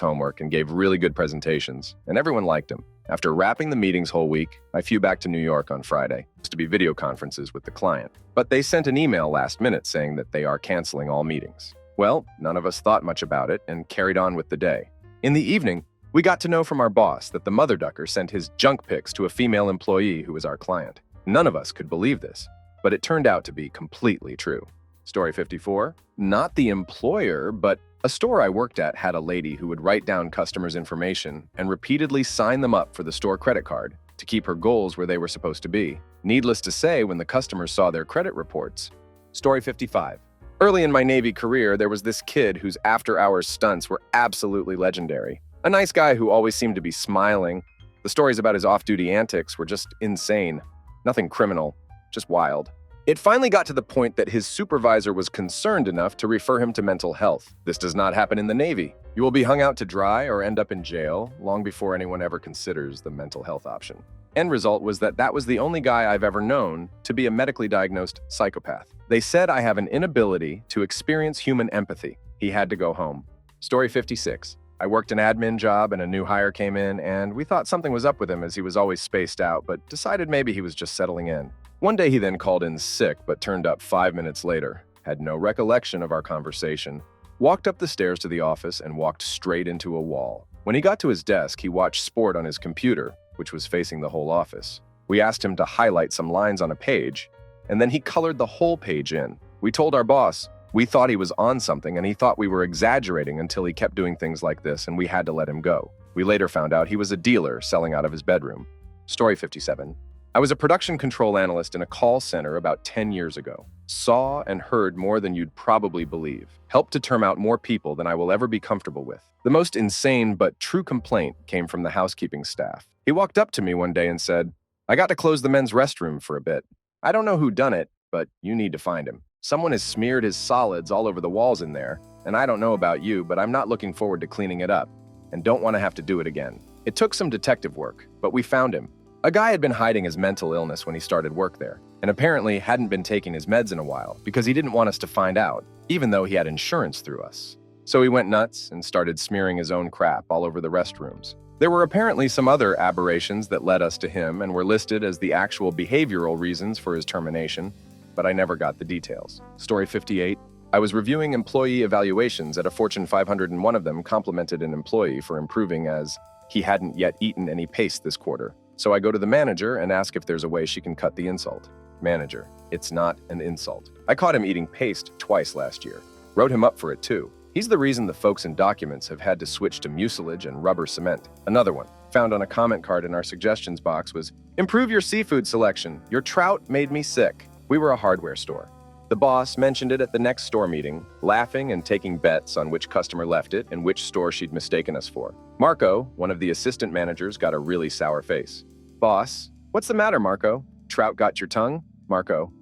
homework and gave really good presentations, and everyone liked him. After wrapping the meetings whole week, I flew back to New York on Friday to be video conferences with the client. But they sent an email last minute saying that they are canceling all meetings. Well, none of us thought much about it and carried on with the day. In the evening, we got to know from our boss that the mother ducker sent his junk pics to a female employee who was our client. None of us could believe this, but it turned out to be completely true. Story 54. Not the employer, but a store I worked at had a lady who would write down customers' information and repeatedly sign them up for the store credit card to keep her goals where they were supposed to be. Needless to say, when the customers saw their credit reports. Story 55. Early in my Navy career, there was this kid whose after-hours stunts were absolutely legendary. A nice guy who always seemed to be smiling. The stories about his off-duty antics were just insane. Nothing criminal, just wild. It finally got to the point that his supervisor was concerned enough to refer him to mental health. This does not happen in the Navy. You will be hung out to dry or end up in jail long before anyone ever considers the mental health option. End result was that was the only guy I've ever known to be a medically diagnosed psychopath. They said I have an inability to experience human empathy. He had to go home. Story 56. I worked an admin job and a new hire came in, and we thought something was up with him as he was always spaced out, but decided maybe he was just settling in. One day he then called in sick, but turned up 5 minutes later, had no recollection of our conversation, walked up the stairs to the office and walked straight into a wall. When he got to his desk, he watched sport on his computer, which was facing the whole office. We asked him to highlight some lines on a page, and then he colored the whole page in. We told our boss we thought he was on something and he thought we were exaggerating until he kept doing things like this and we had to let him go. We later found out he was a dealer selling out of his bedroom. Story 57. I was a production control analyst in a call center about 10 years ago. Saw and heard more than you'd probably believe. Helped to term out more people than I will ever be comfortable with. The most insane but true complaint came from the housekeeping staff. He walked up to me one day and said, "I got to close the men's restroom for a bit. I don't know who done it, but you need to find him. Someone has smeared his solids all over the walls in there, and I don't know about you, but I'm not looking forward to cleaning it up, and don't want to have to do it again." It took some detective work, but we found him. A guy had been hiding his mental illness when he started work there, and apparently hadn't been taking his meds in a while because he didn't want us to find out, even though he had insurance through us. So he went nuts and started smearing his own crap all over the restrooms. There were apparently some other aberrations that led us to him and were listed as the actual behavioral reasons for his termination, but I never got the details. Story 58. I was reviewing employee evaluations at a Fortune 500 and one of them complimented an employee for improving as he hadn't yet eaten any paste this quarter. So I go to the manager and ask if there's a way she can cut the insult. Manager, it's not an insult. I caught him eating paste twice last year. Wrote him up for it too. He's the reason the folks in documents have had to switch to mucilage and rubber cement. Another one, found on a comment card in our suggestions box was, "Improve your seafood selection. Your trout made me sick." We were a hardware store. The boss mentioned it at the next store meeting, laughing and taking bets on which customer left it and which store she'd mistaken us for. Marco, one of the assistant managers, got a really sour face. Boss, "What's the matter, Marco? Trout got your tongue?" Marco,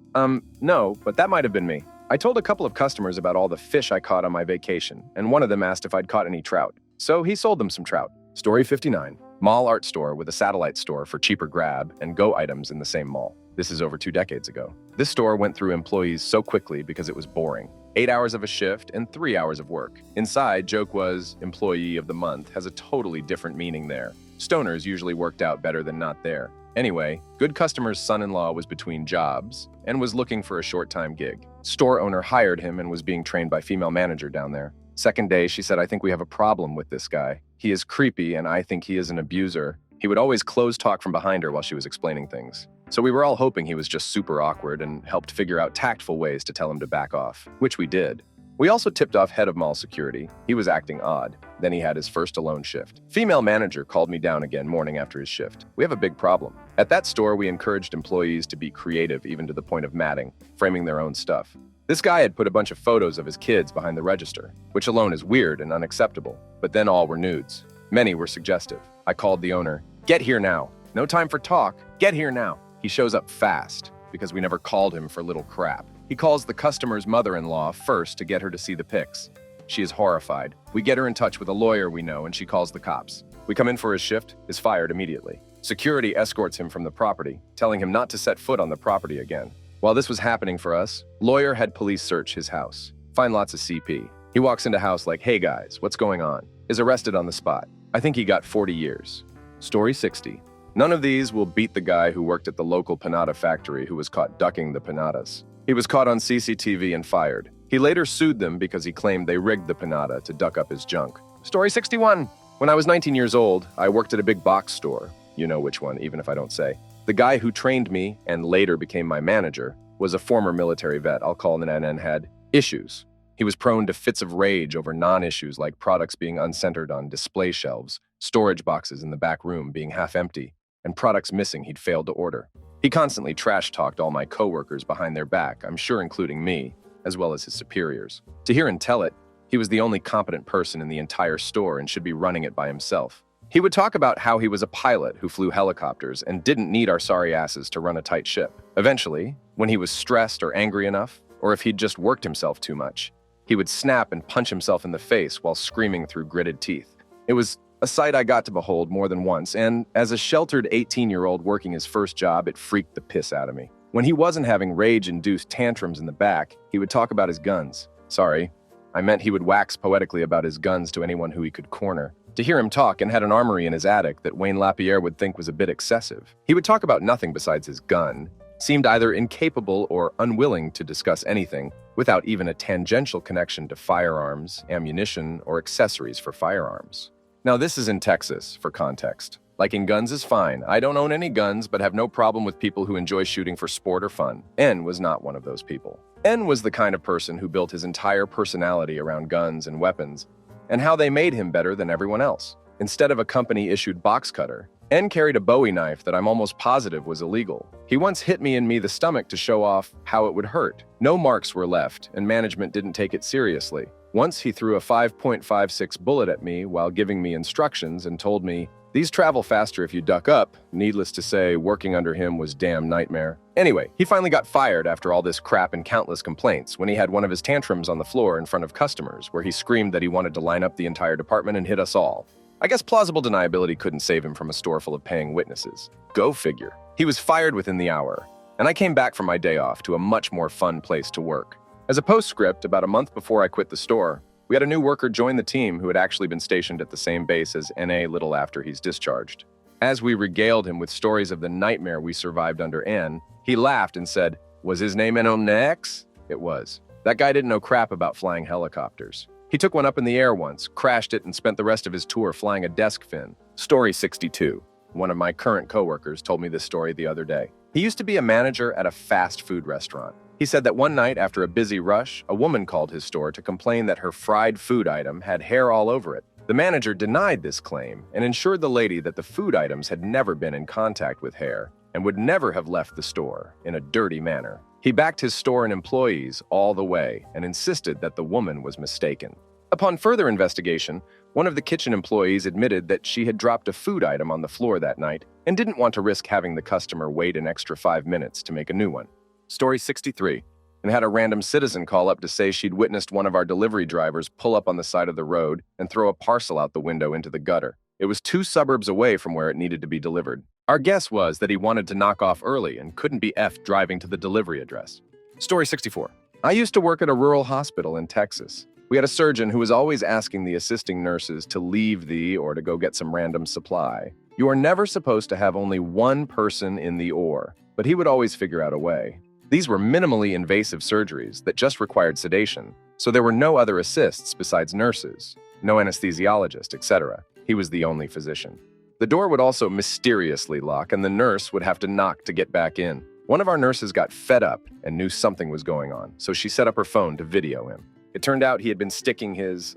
no, but that might have been me. I told a couple of customers about all the fish I caught on my vacation, and one of them asked if I'd caught any trout. So he sold them some trout. Story 59. Mall art store with a satellite store for cheaper grab and go items in the same mall. This is over 2 decades ago. This store went through employees so quickly because it was boring. 8 hours of a shift and 3 hours of work. Inside, joke was, employee of the month has a totally different meaning there. Stoners usually worked out better than not there. Anyway, good customer's son-in-law was between jobs and was looking for a short-time gig. Store owner hired him and was being trained by female manager down there. Second day, she said, "I think we have a problem with this guy. He is creepy and I think he is an abuser." He would always close talk from behind her while she was explaining things. So we were all hoping he was just super awkward and helped figure out tactful ways to tell him to back off, which we did. We also tipped off head of mall security. He was acting odd. Then he had his first alone shift. Female manager called me down again morning after his shift. We have a big problem. At that store, we encouraged employees to be creative even to the point of matting, framing their own stuff. This guy had put a bunch of photos of his kids behind the register, which alone is weird and unacceptable, but then all were nudes. Many were suggestive. I called the owner. "Get here now. No time for talk. Get here now." He shows up fast because we never called him for little crap. He calls the customer's mother-in-law first to get her to see the pics. She is horrified. We get her in touch with a lawyer we know and she calls the cops. We come in for his shift, is fired immediately. Security escorts him from the property, telling him not to set foot on the property again. While this was happening for us, lawyer had police search his house. Find lots of CP. He walks into house like, "Hey guys, what's going on?" Is arrested on the spot. I think he got 40 years. Story 60. None of these will beat the guy who worked at the local panada factory who was caught ducking the panadas. He was caught on CCTV and fired. He later sued them because he claimed they rigged the panada to duck up his junk. Story 61. When I was 19 years old, I worked at a big box store. You know which one, even if I don't say. The guy who trained me and later became my manager was a former military vet I'll call him and had issues. He was prone to fits of rage over non-issues like products being uncentered on display shelves, storage boxes in the back room being half empty, and products missing he'd failed to order. He constantly trash-talked all my coworkers behind their back, I'm sure including me, as well as his superiors. To hear and tell it, he was the only competent person in the entire store and should be running it by himself. He would talk about how he was a pilot who flew helicopters and didn't need our sorry asses to run a tight ship. Eventually, when he was stressed or angry enough, or if he'd just worked himself too much, he would snap and punch himself in the face while screaming through gritted teeth. It was a sight I got to behold more than once, and as a sheltered 18-year-old working his first job, it freaked the piss out of me. When he wasn't having rage-induced tantrums in the back, he would talk about his guns. "Sorry, I meant he would wax poetically about his guns to anyone who he could corner. To hear him talk and had an armory in his attic that Wayne Lapierre would think was a bit excessive. He would talk about nothing besides his gun, seemed either incapable or unwilling to discuss anything without even a tangential connection to firearms, ammunition, or accessories for firearms. Now this is in Texas, for context. Liking guns is fine. I don't own any guns, but have no problem with people who enjoy shooting for sport or fun. N was not one of those people. N was the kind of person who built his entire personality around guns and weapons, and how they made him better than everyone else. Instead of a company-issued box cutter, N carried a Bowie knife that I'm almost positive was illegal. He once hit me in the stomach to show off how it would hurt. No marks were left, and management didn't take it seriously. Once he threw a 5.56 bullet at me while giving me instructions and told me, "These travel faster if you duck up." Needless to say, working under him was damn nightmare. Anyway, he finally got fired after all this crap and countless complaints when he had one of his tantrums on the floor in front of customers, where he screamed that he wanted to line up the entire department and hit us all. I guess plausible deniability couldn't save him from a store full of paying witnesses. Go figure. He was fired within the hour, and I came back from my day off to a much more fun place to work. As a postscript, about a month before I quit the store, we had a new worker join the team who had actually been stationed at the same base as NA little after he's discharged. As we regaled him with stories of the nightmare we survived under N, he laughed and said, "Was his name NONX?" It was. That guy didn't know crap about flying helicopters. He took one up in the air once, crashed it, and spent the rest of his tour flying a desk fin. Story 62. One of my current coworkers told me this story the other day. He used to be a manager at a fast food restaurant. He said that one night after a busy rush, a woman called his store to complain that her fried food item had hair all over it. The manager denied this claim and assured the lady that the food items had never been in contact with hair and would never have left the store in a dirty manner. He backed his store and employees all the way and insisted that the woman was mistaken. Upon further investigation, one of the kitchen employees admitted that she had dropped a food item on the floor that night and didn't want to risk having the customer wait an extra 5 minutes to make a new one. Story 63. And had a random citizen call up to say she'd witnessed one of our delivery drivers pull up on the side of the road and throw a parcel out the window into the gutter. It was 2 suburbs away from where it needed to be delivered. Our guess was that he wanted to knock off early and couldn't be effed driving to the delivery address. Story 64. I used to work at a rural hospital in Texas. We had a surgeon who was always asking the assisting nurses to leave or to go get some random supply. You are never supposed to have only one person in the OR, but he would always figure out a way. These were minimally invasive surgeries that just required sedation, so there were no other assists besides nurses, no anesthesiologist, etc. He was the only physician. The door would also mysteriously lock, and the nurse would have to knock to get back in. One of our nurses got fed up and knew something was going on, so she set up her phone to video him. It turned out he had been sticking his,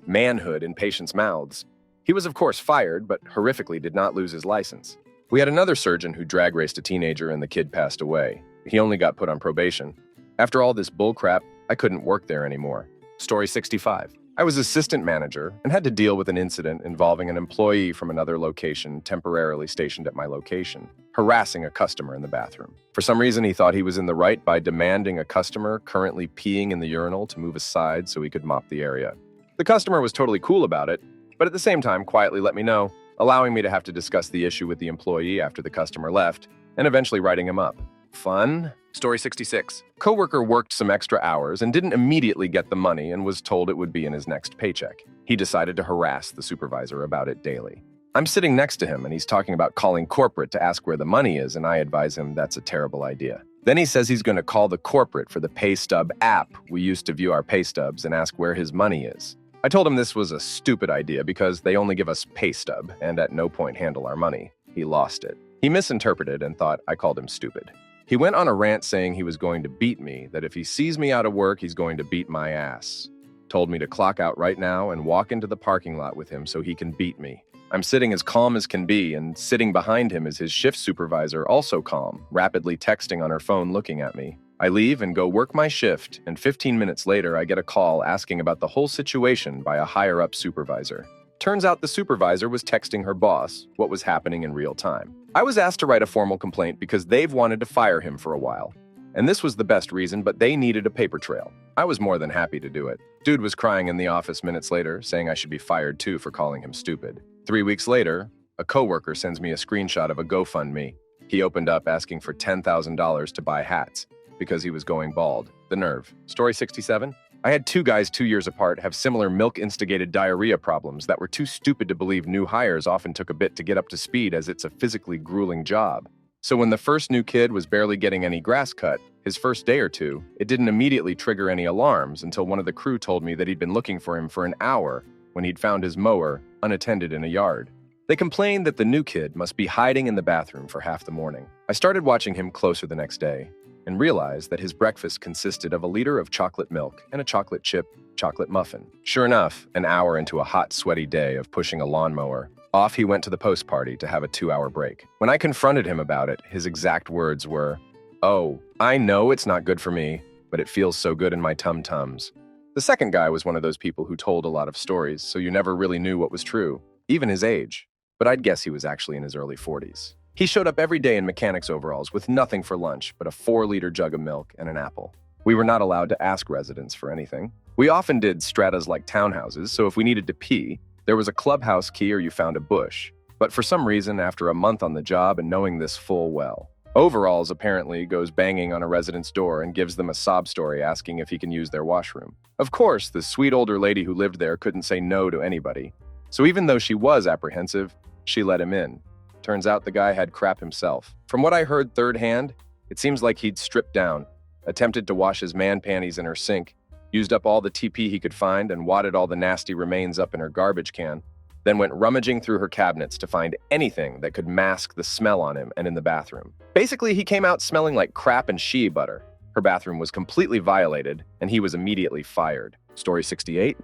manhood in patients' mouths. He was, of course, fired, but horrifically did not lose his license. We had another surgeon who drag raced a teenager and the kid passed away. He only got put on probation. After all this bullcrap, I couldn't work there anymore. Story 65. I was assistant manager and had to deal with an incident involving an employee from another location temporarily stationed at my location, harassing a customer in the bathroom. For some reason, he thought he was in the right by demanding a customer currently peeing in the urinal to move aside so he could mop the area. The customer was totally cool about it, but at the same time quietly let me know, allowing me to have to discuss the issue with the employee after the customer left, and eventually writing him up. Fun? Story 66. Coworker worked some extra hours and didn't immediately get the money and was told it would be in his next paycheck. He decided to harass the supervisor about it daily. I'm sitting next to him and he's talking about calling corporate to ask where the money is, and I advise him that's a terrible idea. Then he says he's going to call the corporate for the pay stub app we used to view our pay stubs and ask where his money is. I told him this was a stupid idea because they only give us pay stub and at no point handle our money. He lost it. He misinterpreted and thought I called him stupid. He went on a rant saying he was going to beat me, that if he sees me out of work, he's going to beat my ass. Told me to clock out right now and walk into the parking lot with him so he can beat me. I'm sitting as calm as can be, and sitting behind him is his shift supervisor, also calm, rapidly texting on her phone looking at me. I leave and go work my shift, and 15 minutes later I get a call asking about the whole situation by a higher-up supervisor. Turns out the supervisor was texting her boss what was happening in real time. I was asked to write a formal complaint because they've wanted to fire him for a while. And this was the best reason, but they needed a paper trail. I was more than happy to do it. Dude was crying in the office minutes later, saying I should be fired too for calling him stupid. 3 weeks later, a coworker sends me a screenshot of a GoFundMe. He opened up asking for $10,000 to buy hats because he was going bald. The nerve. Story 67. I had two guys 2 years apart have similar milk-instigated diarrhea problems that were too stupid to believe new hires often took a bit to get up to speed as it's a physically grueling job. So when the first new kid was barely getting any grass cut, his first day or two, it didn't immediately trigger any alarms until one of the crew told me that he'd been looking for him for an hour when he'd found his mower unattended in a yard. They complained that the new kid must be hiding in the bathroom for half the morning. I started watching him closer the next day and realized that his breakfast consisted of a liter of chocolate milk and a chocolate chip chocolate muffin. Sure enough, an hour into a hot, sweaty day of pushing a lawnmower, off he went to the post party to have a 2-hour break. When I confronted him about it, his exact words were, "Oh, I know it's not good for me, but it feels so good in my tum-tums." The second guy was one of those people who told a lot of stories, so you never really knew what was true, even his age. But I'd guess he was actually in his early 40s. He showed up every day in mechanic's overalls with nothing for lunch but a 4-liter jug of milk and an apple. We were not allowed to ask residents for anything. We often did stratas like townhouses, so if we needed to pee, there was a clubhouse key or you found a bush. But for some reason, after a month on the job and knowing this full well, Overalls apparently goes banging on a resident's door and gives them a sob story asking if he can use their washroom. Of course, the sweet older lady who lived there couldn't say no to anybody. So even though she was apprehensive, she let him in. Turns out the guy had crap himself. From what I heard third hand, it seems like he'd stripped down, attempted to wash his man panties in her sink, used up all the TP he could find and wadded all the nasty remains up in her garbage can, then went rummaging through her cabinets to find anything that could mask the smell on him and in the bathroom. Basically, he came out smelling like crap and shea butter. Her bathroom was completely violated, and he was immediately fired. Story 68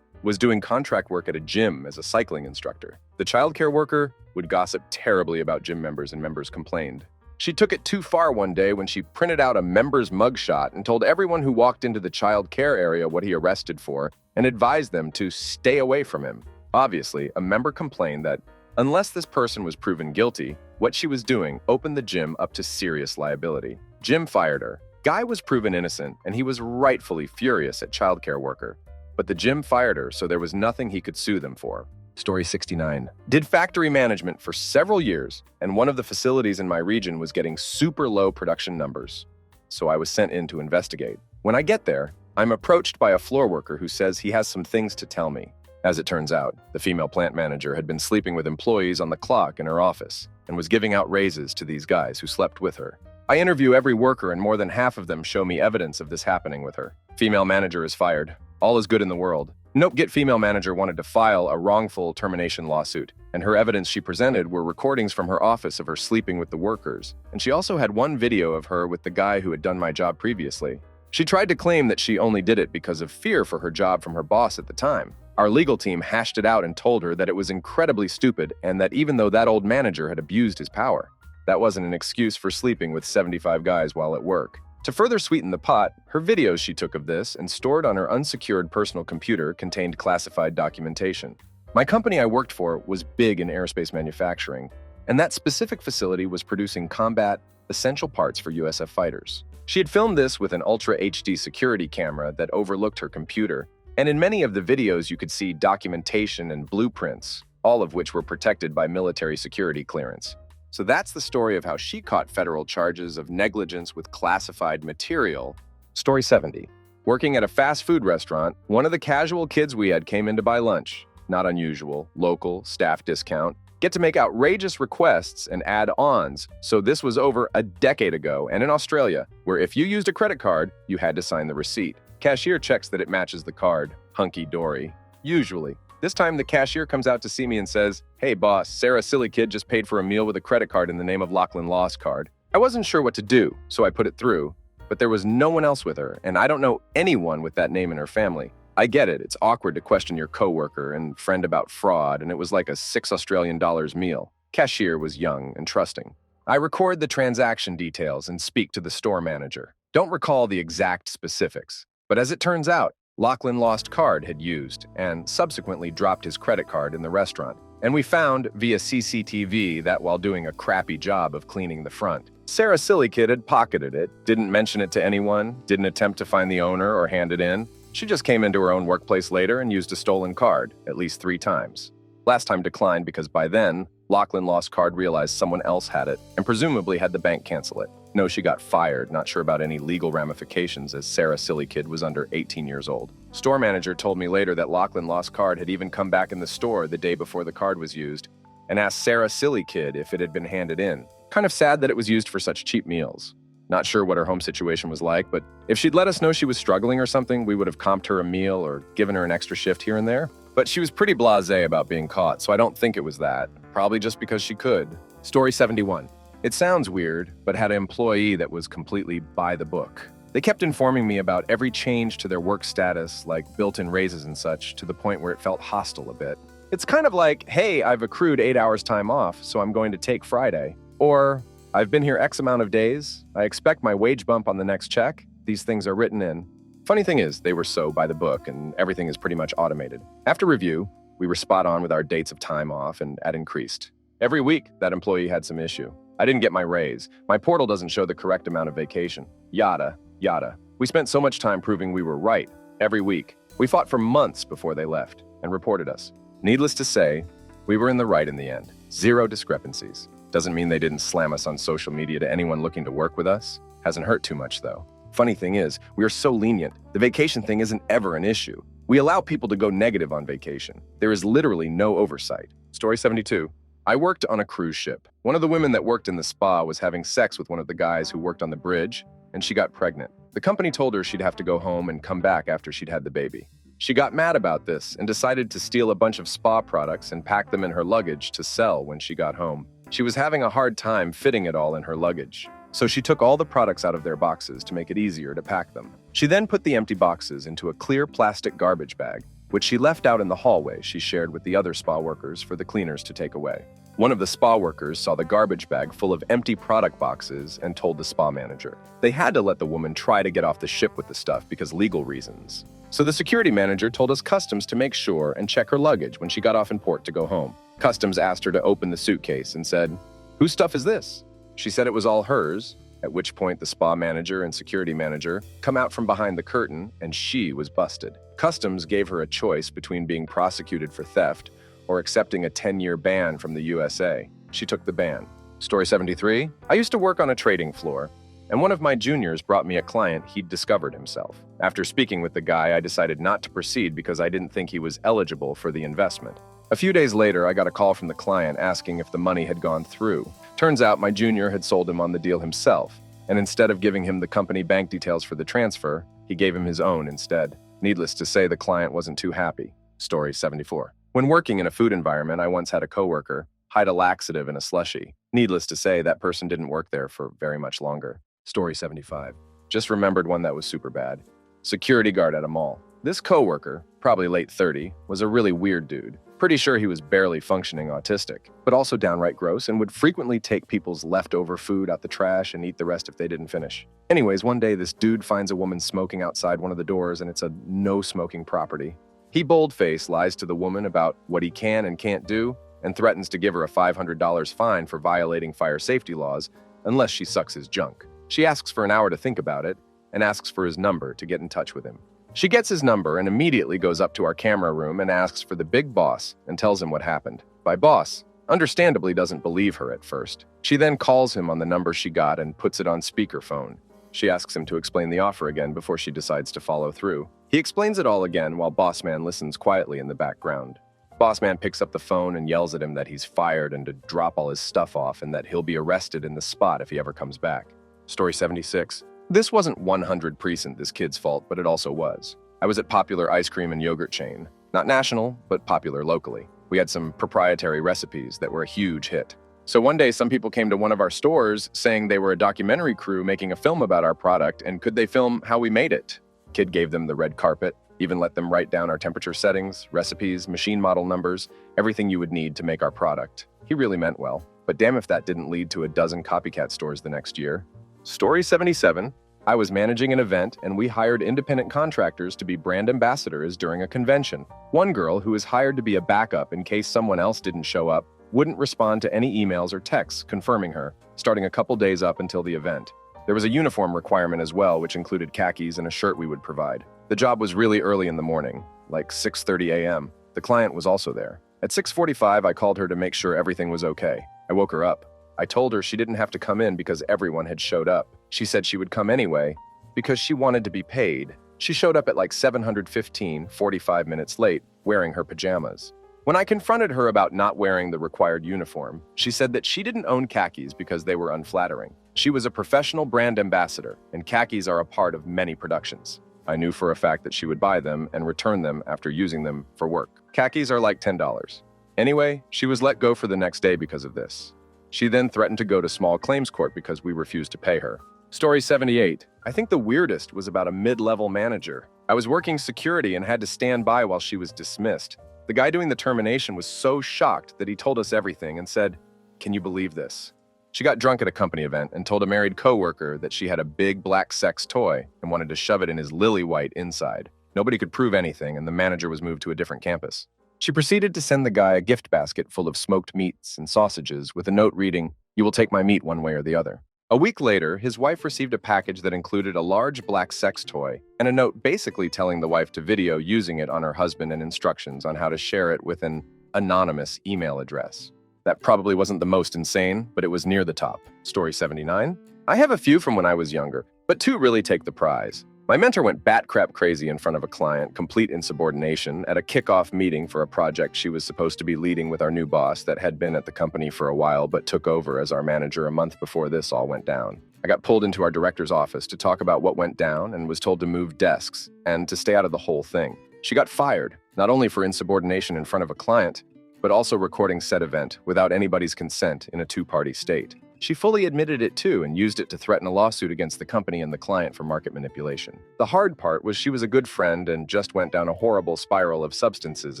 was doing contract work at a gym as a cycling instructor. The childcare worker would gossip terribly about gym members, and members complained. She took it too far one day when she printed out a member's mugshot and told everyone who walked into the child care area what he arrested for and advised them to stay away from him. Obviously, a member complained that unless this person was proven guilty, what she was doing opened the gym up to serious liability. Gym fired her. Guy was proven innocent, and he was rightfully furious at childcare worker. But the gym fired her, so there was nothing he could sue them for. Story 69. Did factory management for several years, and one of the facilities in my region was getting super low production numbers. So I was sent in to investigate. When I get there, I'm approached by a floor worker who says he has some things to tell me. As it turns out, the female plant manager had been sleeping with employees on the clock in her office and was giving out raises to these guys who slept with her. I interview every worker, and more than half of them show me evidence of this happening with her. Female manager is fired. All is good in the world. Nope, get female manager wanted to file a wrongful termination lawsuit, and her evidence she presented were recordings from her office of her sleeping with the workers, and she also had one video of her with the guy who had done my job previously. She tried to claim that she only did it because of fear for her job from her boss at the time. Our legal team hashed it out and told her that it was incredibly stupid and that even though that old manager had abused his power, that wasn't an excuse for sleeping with 75 guys while at work. To further sweeten the pot, her videos she took of this and stored on her unsecured personal computer contained classified documentation. My company I worked for was big in aerospace manufacturing, and that specific facility was producing combat essential parts for USF fighters. She had filmed this with an Ultra HD security camera that overlooked her computer, and in many of the videos you could see documentation and blueprints, all of which were protected by military security clearance. So that's the story of how she caught federal charges of negligence with classified material. Story 70. Working at a fast food restaurant, one of the casual kids we had came in to buy lunch. Not unusual, local, staff discount. Get to make outrageous requests and add-ons. So this was over a decade ago, and in Australia, where if you used a credit card, you had to sign the receipt. Cashier checks that it matches the card. Hunky-dory. Usually. This time, the cashier comes out to see me and says, "Hey boss, Sarah Silly Kid just paid for a meal with a credit card in the name of Lachlan Law's card." I wasn't sure what to do, so I put it through, but there was no one else with her, and I don't know anyone with that name in her family. I get it, it's awkward to question your coworker and friend about fraud, and it was like a $6 Australian meal. Cashier was young and trusting. I record the transaction details and speak to the store manager. Don't recall the exact specifics, but as it turns out, Lachlan Law's card had used and subsequently dropped his credit card in the restaurant. And we found via CCTV that while doing a crappy job of cleaning the front, Sarah Silly Kid had pocketed it, didn't mention it to anyone, didn't attempt to find the owner or hand it in. She just came into her own workplace later and used a stolen card, at least 3 times. Last time declined because by then, Lachlan lost card, realized someone else had it, and presumably had the bank cancel it. No, she got fired, not sure about any legal ramifications as Sarah Silly Kid was under 18 years old. Store manager told me later that Lachlan lost card had even come back in the store the day before the card was used and asked Sarah Silly Kid if it had been handed in. Kind of sad that it was used for such cheap meals. Not sure what her home situation was like, but if she'd let us know she was struggling or something, we would have comped her a meal or given her an extra shift here and there. But she was pretty blasé about being caught, so I don't think it was that. Probably just because she could. Story 71. It sounds weird, but had an employee that was completely by the book. They kept informing me about every change to their work status, like built-in raises and such, to the point where it felt hostile a bit. It's kind of like, hey, I've accrued 8 hours time off, so I'm going to take Friday. Or, I've been here X amount of days, I expect my wage bump on the next check. These things are written in. Funny thing is, they were so by the book, and everything is pretty much automated. After review, we were spot on with our dates of time off and at increased. Every week, that employee had some issue. I didn't get my raise. My portal doesn't show the correct amount of vacation. Yada, yada. We spent so much time proving we were right every week. We fought for months before they left and reported us. Needless to say, we were in the right in the end. Zero discrepancies. Doesn't mean they didn't slam us on social media to anyone looking to work with us. Hasn't hurt too much, though. Funny thing is, we are so lenient. The vacation thing isn't ever an issue. We allow people to go negative on vacation. There is literally no oversight. Story 72. I worked on a cruise ship. One of the women that worked in the spa was having sex with one of the guys who worked on the bridge, and she got pregnant. The company told her she'd have to go home and come back after she'd had the baby. She got mad about this and decided to steal a bunch of spa products and pack them in her luggage to sell when she got home. She was having a hard time fitting it all in her luggage, so she took all the products out of their boxes to make it easier to pack them. She then put the empty boxes into a clear plastic garbage bag, which she left out in the hallway she shared with the other spa workers for the cleaners to take away. One of the spa workers saw the garbage bag full of empty product boxes and told the spa manager. They had to let the woman try to get off the ship with the stuff because legal reasons. So the security manager told us customs to make sure and check her luggage when she got off in port to go home. Customs asked her to open the suitcase and said, "Whose stuff is this?" She said it was all hers, at which point the spa manager and security manager come out from behind the curtain and she was busted. Customs gave her a choice between being prosecuted for theft or accepting a 10-year ban from the USA. She took the ban. Story 73. I used to work on a trading floor, and one of my juniors brought me a client he'd discovered himself. After speaking with the guy, I decided not to proceed because I didn't think he was eligible for the investment. A few days later, I got a call from the client asking if the money had gone through. Turns out my junior had sold him on the deal himself, and instead of giving him the company bank details for the transfer, he gave him his own instead. Needless to say, the client wasn't too happy. Story 74. When working in a food environment, I once had a coworker hide a laxative in a slushie. Needless to say, that person didn't work there for very much longer. Story 75. Just remembered one that was super bad. Security guard at a mall. This coworker, probably late 30, was a really weird dude. Pretty sure he was barely functioning autistic, but also downright gross and would frequently take people's leftover food out the trash and eat the rest if they didn't finish. Anyways, one day this dude finds a woman smoking outside one of the doors and it's a no-smoking property. He bold-faced lies to the woman about what he can and can't do and threatens to give her a $500 fine for violating fire safety laws unless she sucks his junk. She asks for an hour to think about it and asks for his number to get in touch with him. She gets his number and immediately goes up to our camera room and asks for the big boss and tells him what happened. By boss, understandably doesn't believe her at first. She then calls him on the number she got and puts it on speakerphone. She asks him to explain the offer again before she decides to follow through. He explains it all again while Boss Man listens quietly in the background. Boss Man picks up the phone and yells at him that he's fired and to drop all his stuff off and that he'll be arrested in the spot if he ever comes back. Story 76. This wasn't 100% this kid's fault, but it also was. I was at popular ice cream and yogurt chain. Not national, but popular locally. We had some proprietary recipes that were a huge hit. So one day some people came to one of our stores saying they were a documentary crew making a film about our product and could they film how we made it? Kid gave them the red carpet, even let them write down our temperature settings, recipes, machine model numbers, everything you would need to make our product. He really meant well, but damn if that didn't lead to a dozen copycat stores the next year. Story 77. I was managing an event and we hired independent contractors to be brand ambassadors during a convention. One girl, who was hired to be a backup in case someone else didn't show up, wouldn't respond to any emails or texts confirming her, starting a couple days up until the event. There was a uniform requirement as well, which included khakis and a shirt we would provide. The job was really early in the morning, like 6:30 a.m. The client was also there. At 6:45, I called her to make sure everything was okay. I woke her up. I told her she didn't have to come in because everyone had showed up. She said she would come anyway because she wanted to be paid. She showed up at like 7:15, 45 minutes late, wearing her pajamas. When I confronted her about not wearing the required uniform, she said that she didn't own khakis because they were unflattering. She was a professional brand ambassador, and khakis are a part of many productions. I knew for a fact that she would buy them and return them after using them for work. Khakis are like $10. Anyway, she was let go for the next day because of this. She then threatened to go to small claims court because we refused to pay her. Story 78. I think the weirdest was about a mid-level manager. I was working security and had to stand by while she was dismissed. The guy doing the termination was so shocked that he told us everything and said, "Can you believe this?" She got drunk at a company event and told a married coworker that she had a big black sex toy and wanted to shove it in his lily white inside. Nobody could prove anything, and the manager was moved to a different campus. She proceeded to send the guy a gift basket full of smoked meats and sausages with a note reading, "You will take my meat one way or the other." A week later, his wife received a package that included a large black sex toy and a note basically telling the wife to video using it on her husband and instructions on how to share it with an anonymous email address. That probably wasn't the most insane, but it was near the top. Story 79. I have a few from when I was younger, but two really take the prize. My mentor went bat-crap crazy in front of a client, complete insubordination, at a kickoff meeting for a project she was supposed to be leading with our new boss that had been at the company for a while but took over as our manager a month before this all went down. I got pulled into our director's office to talk about what went down and was told to move desks and to stay out of the whole thing. She got fired, not only for insubordination in front of a client, but also recording said event without anybody's consent in a two-party state. She fully admitted it too and used it to threaten a lawsuit against the company and the client for market manipulation. The hard part was she was a good friend and just went down a horrible spiral of substances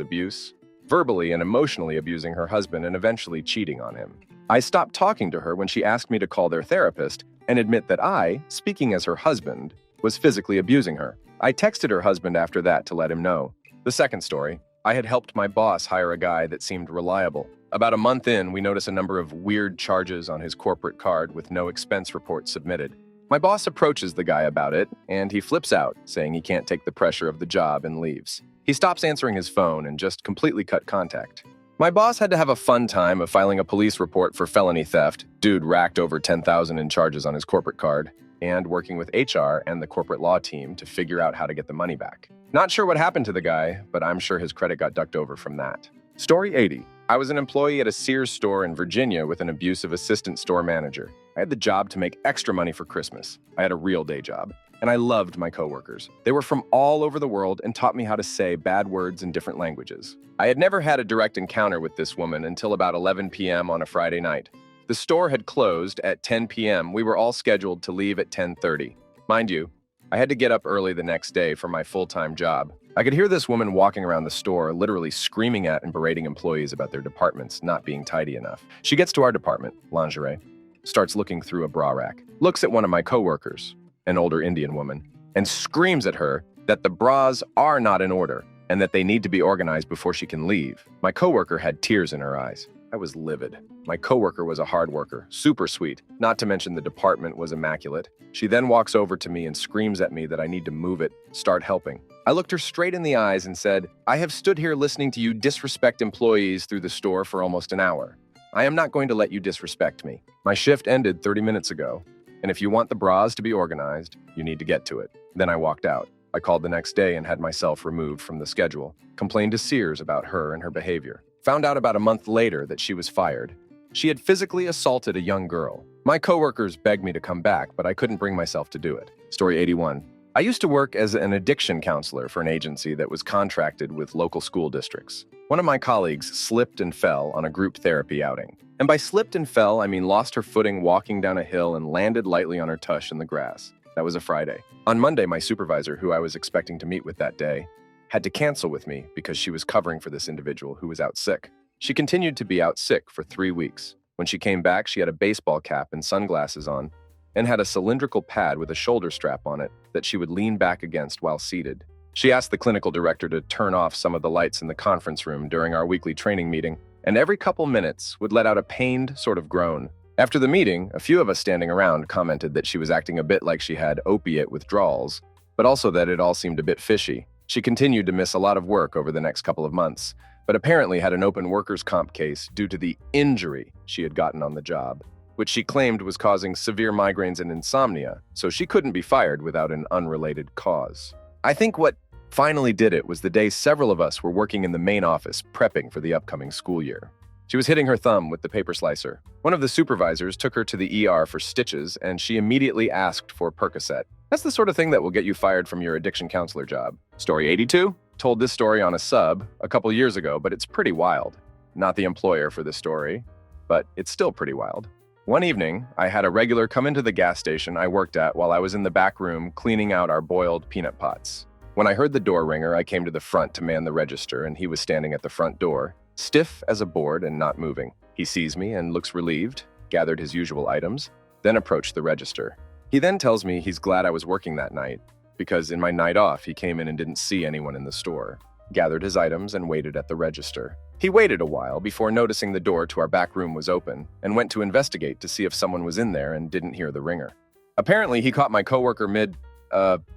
abuse, verbally and emotionally abusing her husband and eventually cheating on him. I stopped talking to her when she asked me to call their therapist and admit that I, speaking as her husband, was physically abusing her. I texted her husband after that to let him know. The second story. I had helped my boss hire a guy that seemed reliable. About a month in, we noticed a number of weird charges on his corporate card with no expense report submitted. My boss approaches the guy about it, and he flips out, saying he can't take the pressure of the job and leaves. He stops answering his phone and just completely cut contact. My boss had to have a fun time of filing a police report for felony theft. Dude racked over $10,000 in charges on his corporate card, and working with HR and the corporate law team to figure out how to get the money back. Not sure what happened to the guy, but I'm sure his credit got ducked over from that. Story 80. I was an employee at a Sears store in Virginia with an abusive assistant store manager. I had the job to make extra money for Christmas. I had a real day job, and I loved my coworkers. They were from all over the world and taught me how to say bad words in different languages. I had never had a direct encounter with this woman until about 11 p.m. on a Friday night. The store had closed at 10 p.m. We were all scheduled to leave at 10:30. Mind you, I had to get up early the next day for my full-time job. I could hear this woman walking around the store, literally screaming at and berating employees about their departments not being tidy enough. She gets to our department, lingerie, starts looking through a bra rack, looks at one of my coworkers, an older Indian woman, and screams at her that the bras are not in order and that they need to be organized before she can leave. My coworker had tears in her eyes. I was livid. My coworker was a hard worker, super sweet, not to mention the department was immaculate. She then walks over to me and screams at me that I need to move it, start helping. I looked her straight in the eyes and said, "I have stood here listening to you disrespect employees through the store for almost an hour. I am not going to let you disrespect me. My shift ended 30 minutes ago, and if you want the bras to be organized, you need to get to it." Then I walked out. I called the next day and had myself removed from the schedule, complained to Sears about her and her behavior. Found out about a month later that she was fired. She had physically assaulted a young girl. My coworkers begged me to come back, but I couldn't bring myself to do it. Story 81. I used to work as an addiction counselor for an agency that was contracted with local school districts. One of my colleagues slipped and fell on a group therapy outing. And by slipped and fell, I mean lost her footing walking down a hill and landed lightly on her tush in the grass. That was a Friday. On Monday, my supervisor, who I was expecting to meet with that day, had to cancel with me because she was covering for this individual who was out sick. She continued to be out sick for 3 weeks. When she came back, she had a baseball cap and sunglasses on and had a cylindrical pad with a shoulder strap on it that she would lean back against while seated. She asked the clinical director to turn off some of the lights in the conference room during our weekly training meeting, and every couple minutes would let out a pained sort of groan. After the meeting, a few of us standing around commented that she was acting a bit like she had opiate withdrawals, but also that it all seemed a bit fishy. She continued to miss a lot of work over the next couple of months, but but apparently had an open workers' comp case due to the injury she had gotten on the job, which she claimed was causing severe migraines and insomnia, so she couldn't be fired without an unrelated cause. I think what finally did it was the day several of us were working in the main office prepping for the upcoming school year. She was hitting her thumb with the paper slicer. One of the supervisors took her to the ER for stitches, and she immediately asked for Percocet. That's the sort of thing that will get you fired from your addiction counselor job. Story 82 told this story on a sub a couple years ago, but it's pretty wild. Not the employer for this story, but it's still pretty wild. One evening, I had a regular come into the gas station I worked at while I was in the back room cleaning out our boiled peanut pots. When I heard the door ringer, I came to the front to man the register, and he was standing at the front door, stiff as a board and not moving. He sees me and looks relieved, gathered his usual items, then approached the register. He then tells me he's glad I was working that night, because in my night off, he came in and didn't see anyone in the store, gathered his items, and waited at the register. He waited a while before noticing the door to our back room was open and went to investigate to see if someone was in there and didn't hear the ringer. Apparently, he caught my coworker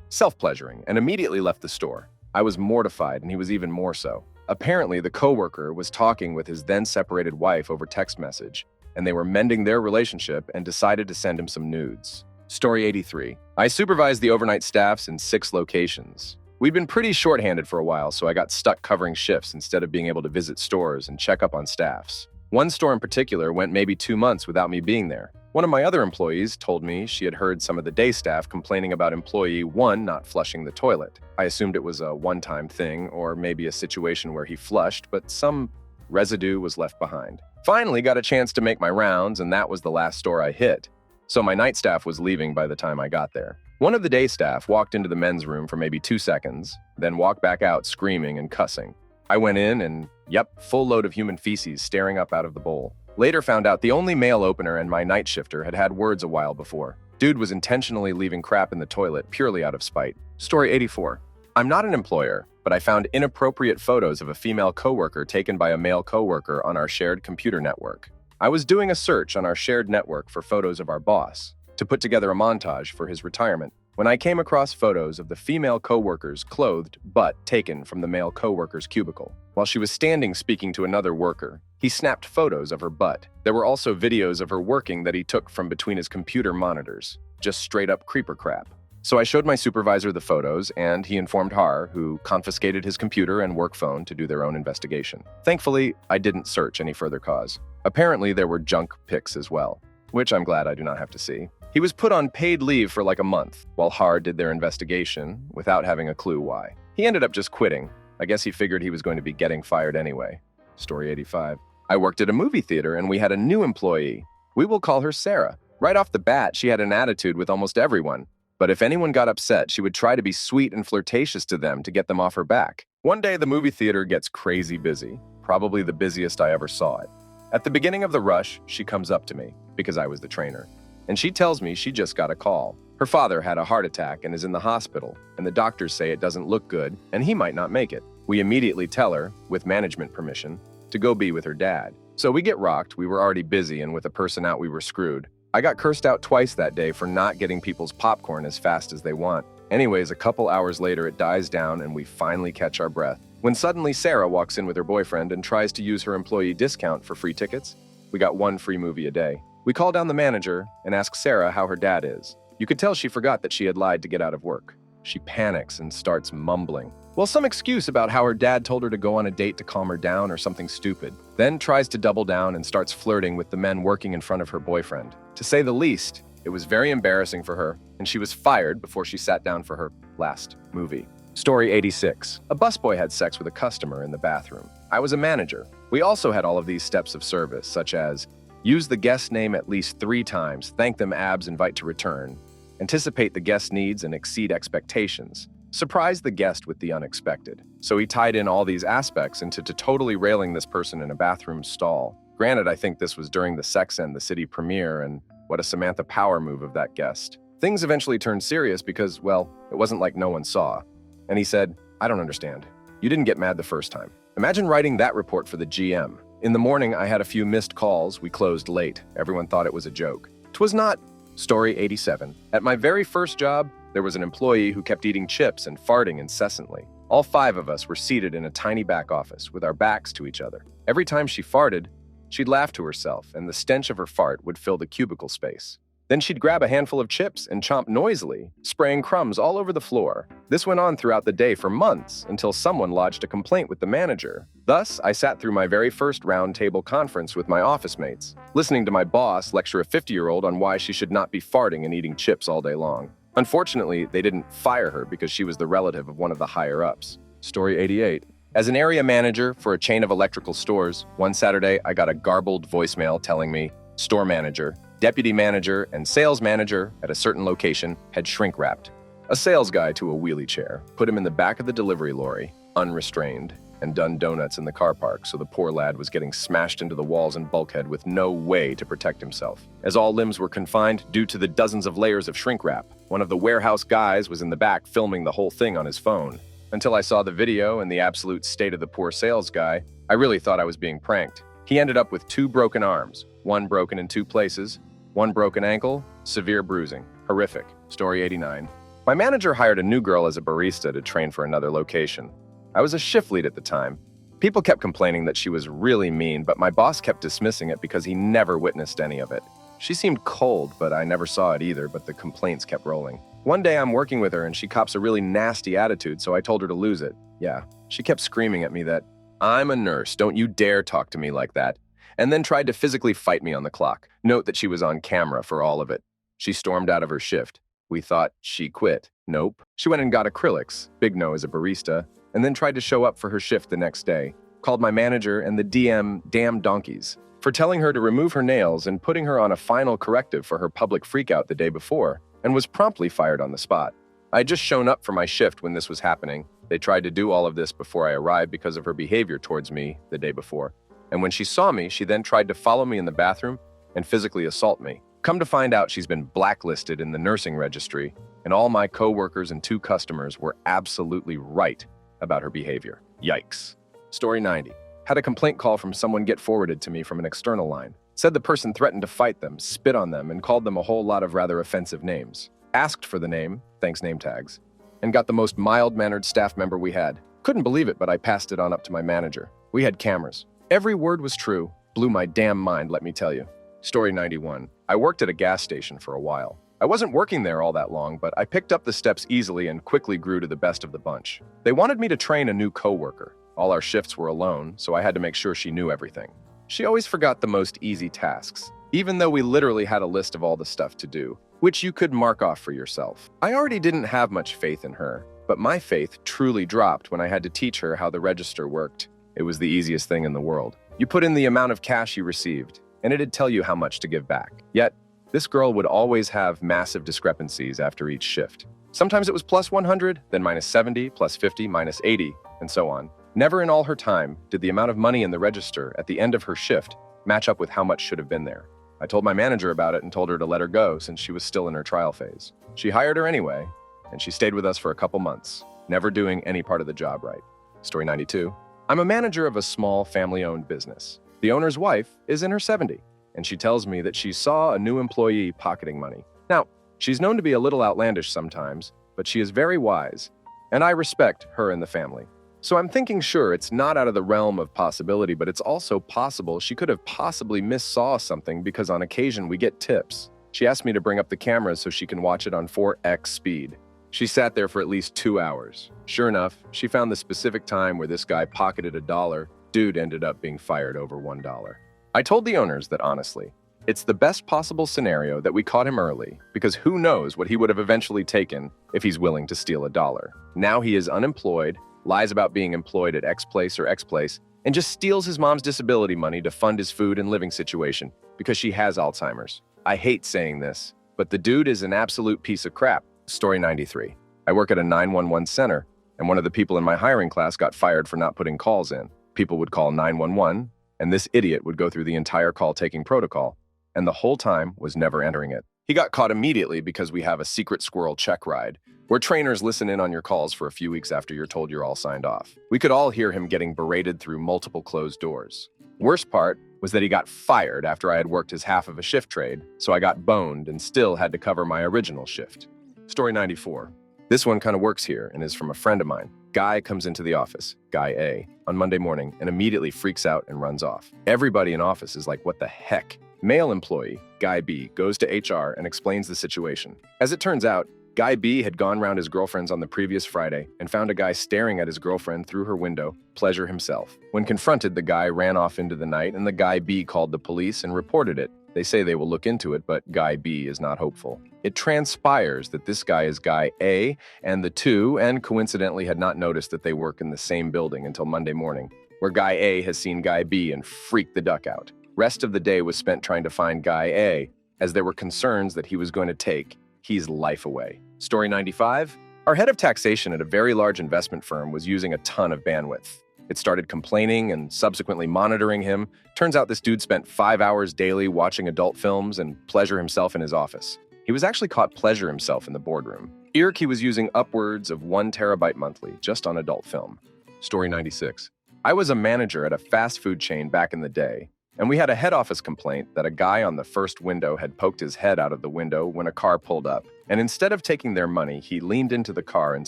self-pleasuring and immediately left the store. I was mortified, and he was even more so. Apparently, the coworker was talking with his then-separated wife over text message, and they were mending their relationship and decided to send him some nudes. Story 83. I supervised the overnight staffs in 6 locations. We'd been pretty shorthanded for a while, so I got stuck covering shifts instead of being able to visit stores and check up on staffs. One store in particular went maybe 2 months without me being there. One of my other employees told me she had heard some of the day staff complaining about employee 1 not flushing the toilet. I assumed it was a one-time thing, or maybe a situation where he flushed, but some residue was left behind. Finally got a chance to make my rounds, and that was the last store I hit. So my night staff was leaving by the time I got there. One of the day staff walked into the men's room for maybe 2 seconds, then walked back out screaming and cussing. I went in and, yep, full load of human feces staring up out of the bowl. Later found out the only male opener and my night shifter had had words a while before. Dude was intentionally leaving crap in the toilet purely out of spite. Story 84. I'm not an employer, but I found inappropriate photos of a female coworker taken by a male coworker on our shared computer network. I was doing a search on our shared network for photos of our boss to put together a montage for his retirement when I came across photos of the female coworker's clothed butt taken from the male coworker's cubicle. While she was standing speaking to another worker, he snapped photos of her butt. There were also videos of her working that he took from between his computer monitors. Just straight up creeper crap. So I showed my supervisor the photos, and he informed Har, who confiscated his computer and work phone to do their own investigation. Thankfully, I didn't search any further cause. Apparently, there were junk pics as well, which I'm glad I do not have to see. He was put on paid leave for like a month, while Har did their investigation without having a clue why. He ended up just quitting. I guess he figured he was going to be getting fired anyway. Story 85. I worked at a movie theater, and we had a new employee. We will call her Sarah. Right off the bat, she had an attitude with almost everyone. But if anyone got upset, she would try to be sweet and flirtatious to them to get them off her back. One day, the movie theater gets crazy busy, probably the busiest I ever saw it. At the beginning of the rush, she comes up to me, because I was the trainer, and she tells me she just got a call. Her father had a heart attack and is in the hospital, and the doctors say it doesn't look good, and he might not make it. We immediately tell her, with management permission, to go be with her dad. So we get rocked. We were already busy, and with a person out, we were screwed. I got cursed out twice that day for not getting people's popcorn as fast as they want. Anyways, a couple hours later, it dies down and we finally catch our breath, when suddenly Sarah walks in with her boyfriend and tries to use her employee discount for free tickets. We got 1 free movie a day. We call down the manager and ask Sarah how her dad is. You could tell she forgot that she had lied to get out of work. She panics and starts mumbling. Well, some excuse about how her dad told her to go on a date to calm her down or something stupid. Then tries to double down and starts flirting with the men working in front of her boyfriend. To say the least, it was very embarrassing for her, and she was fired before she sat down for her last movie. Story 86. A busboy had sex with a customer in the bathroom. I was a manager. We also had all of these steps of service, such as use the guest name at least 3 times, thank them abs, invite to return, anticipate the guest needs and exceed expectations, surprise the guest with the unexpected. So he tied in all these aspects into totally railing this person in a bathroom stall. Granted, I think this was during the Sex and the City premiere, and what a Samantha Power move of that guest. Things eventually turned serious because, well, it wasn't like no one saw. And he said, I don't understand. You didn't get mad the first time. Imagine writing that report for the GM. In the morning, I had a few missed calls. We closed late. Everyone thought it was a joke. 'Twas not. Story 87. At my very first job, there was an employee who kept eating chips and farting incessantly. All 5 of us were seated in a tiny back office with our backs to each other. Every time she farted, she'd laugh to herself, and the stench of her fart would fill the cubicle space. Then she'd grab a handful of chips and chomp noisily, spraying crumbs all over the floor. This went on throughout the day for months until someone lodged a complaint with the manager. Thus, I sat through my very first round-table conference with my office mates, listening to my boss lecture a 50-year-old on why she should not be farting and eating chips all day long. Unfortunately, they didn't fire her because she was the relative of one of the higher-ups. Story 88. As an area manager for a chain of electrical stores, one Saturday I got a garbled voicemail telling me store manager, deputy manager, and sales manager at a certain location had shrink-wrapped a sales guy to a wheelie chair, put him in the back of the delivery lorry, unrestrained, and done donuts in the car park, so the poor lad was getting smashed into the walls and bulkhead with no way to protect himself. As all limbs were confined due to the dozens of layers of shrink wrap, one of the warehouse guys was in the back filming the whole thing on his phone. Until I saw the video and the absolute state of the poor sales guy, I really thought I was being pranked. He ended up with 2 broken arms, one broken in 2 places, 1 broken ankle, severe bruising. Horrific. Story 89. My manager hired a new girl as a barista to train for another location. I was a shift lead at the time. People kept complaining that she was really mean, but my boss kept dismissing it because he never witnessed any of it. She seemed cold, but I never saw it either, but the complaints kept rolling. One day I'm working with her and she cops a really nasty attitude, so I told her to lose it. Yeah, she kept screaming at me that, "I'm a nurse, don't you dare talk to me like that," and then tried to physically fight me on the clock. Note that she was on camera for all of it. She stormed out of her shift. We thought she quit. Nope. She went and got acrylics, big no as a barista, and then tried to show up for her shift the next day. Called my manager and the DM damn donkeys for telling her to remove her nails and putting her on a final corrective for her public freakout the day before, and was promptly fired on the spot. I had just shown up for my shift when this was happening. They tried to do all of this before I arrived because of her behavior towards me the day before. And when she saw me, she then tried to follow me in the bathroom and physically assault me. Come to find out, she's been blacklisted in the nursing registry, and all my coworkers and 2 customers were absolutely right about her behavior. Yikes. Story 90. Had a complaint call from someone get forwarded to me from an external line. Said the person threatened to fight them, spit on them, and called them a whole lot of rather offensive names. Asked for the name, thanks name tags, and got the most mild-mannered staff member we had. Couldn't believe it, but I passed it on up to my manager. We had cameras. Every word was true. Blew my damn mind, let me tell you. Story 91. I worked at a gas station for a while. I wasn't working there all that long, but I picked up the steps easily and quickly grew to the best of the bunch. They wanted me to train a new coworker. All our shifts were alone, so I had to make sure she knew everything. She always forgot the most easy tasks, even though we literally had a list of all the stuff to do, which you could mark off for yourself. I already didn't have much faith in her, but my faith truly dropped when I had to teach her how the register worked. It was the easiest thing in the world. You put in the amount of cash you received, and it'd tell you how much to give back. Yet, this girl would always have massive discrepancies after each shift. Sometimes it was plus 100, then minus 70, plus 50, minus 80, and so on. Never in all her time did the amount of money in the register at the end of her shift match up with how much should have been there. I told my manager about it and told her to let her go since she was still in her trial phase. She hired her anyway, and she stayed with us for a couple months, never doing any part of the job right. Story 92. I'm a manager of a small family-owned business. The owner's wife is in her 70s, and she tells me that she saw a new employee pocketing money. Now, she's known to be a little outlandish sometimes, but she is very wise, and I respect her and the family. So I'm thinking, sure, it's not out of the realm of possibility, but it's also possible she could have possibly missaw something because on occasion we get tips. She asked me to bring up the cameras so she can watch it on 4x speed. She sat there for at least 2 hours. Sure enough, she found the specific time where this guy pocketed $1. Dude ended up being fired over $1. I told the owners that honestly, it's the best possible scenario that we caught him early because who knows what he would have eventually taken if he's willing to steal $1. Now he is unemployed, lies about being employed at X place or X place, and just steals his mom's disability money to fund his food and living situation because she has Alzheimer's. I hate saying this, but the dude is an absolute piece of crap. Story 93. I work at a 911 center, and one of the people in my hiring class got fired for not putting calls in. People would call 911, and this idiot would go through the entire call-taking protocol, and the whole time was never entering it. He got caught immediately because we have a secret squirrel check ride, where trainers listen in on your calls for a few weeks after you're told you're all signed off. We could all hear him getting berated through multiple closed doors. Worst part was that he got fired after I had worked his half of a shift trade, so I got boned and still had to cover my original shift. Story 94. This one kind of works here and is from a friend of mine. Guy comes into the office, Guy A, on Monday morning and immediately freaks out and runs off. Everybody in office is like, what the heck? Male employee, Guy B, goes to HR and explains the situation. As it turns out, Guy B had gone round his girlfriend's on the previous Friday and found a guy staring at his girlfriend through her window, pleasure himself. When confronted, the guy ran off into the night and the Guy B called the police and reported it. They say they will look into it, but Guy B is not hopeful. It transpires that this guy is Guy A, and the two, and coincidentally had not noticed that they work in the same building until Monday morning, where Guy A has seen Guy B and freaked the duck out. Rest of the day was spent trying to find Guy A, as there were concerns that he was going to take his life away. Story 95. Our head of taxation at a very large investment firm was using a ton of bandwidth. It started complaining and subsequently monitoring him. Turns out this dude spent 5 hours daily watching adult films and pleasure himself in his office. He was actually caught pleasure himself in the boardroom. He was using upwards of 1 terabyte monthly just on adult film. Story 96. I was a manager at a fast food chain back in the day, and we had a head office complaint that a guy on the first window had poked his head out of the window when a car pulled up, and instead of taking their money, he leaned into the car and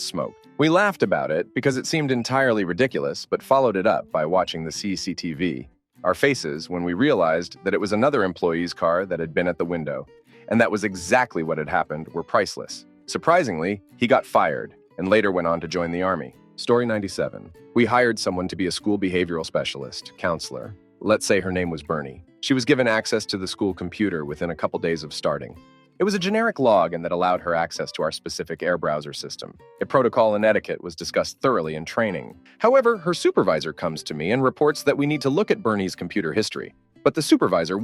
smoked. We laughed about it because it seemed entirely ridiculous, but followed it up by watching the CCTV. Our faces when we realized that it was another employee's car that had been at the window, and that was exactly what had happened, were priceless. Surprisingly, he got fired and later went on to join the Army. Story 97. We hired someone to be a school behavioral specialist, counselor. Let's say her name was Bernie. She was given access to the school computer within a couple days of starting. It was a generic login that allowed her access to our specific air browser system. A protocol and etiquette was discussed thoroughly in training. However, her supervisor comes to me and reports that we need to look at Bernie's computer history. But the supervisor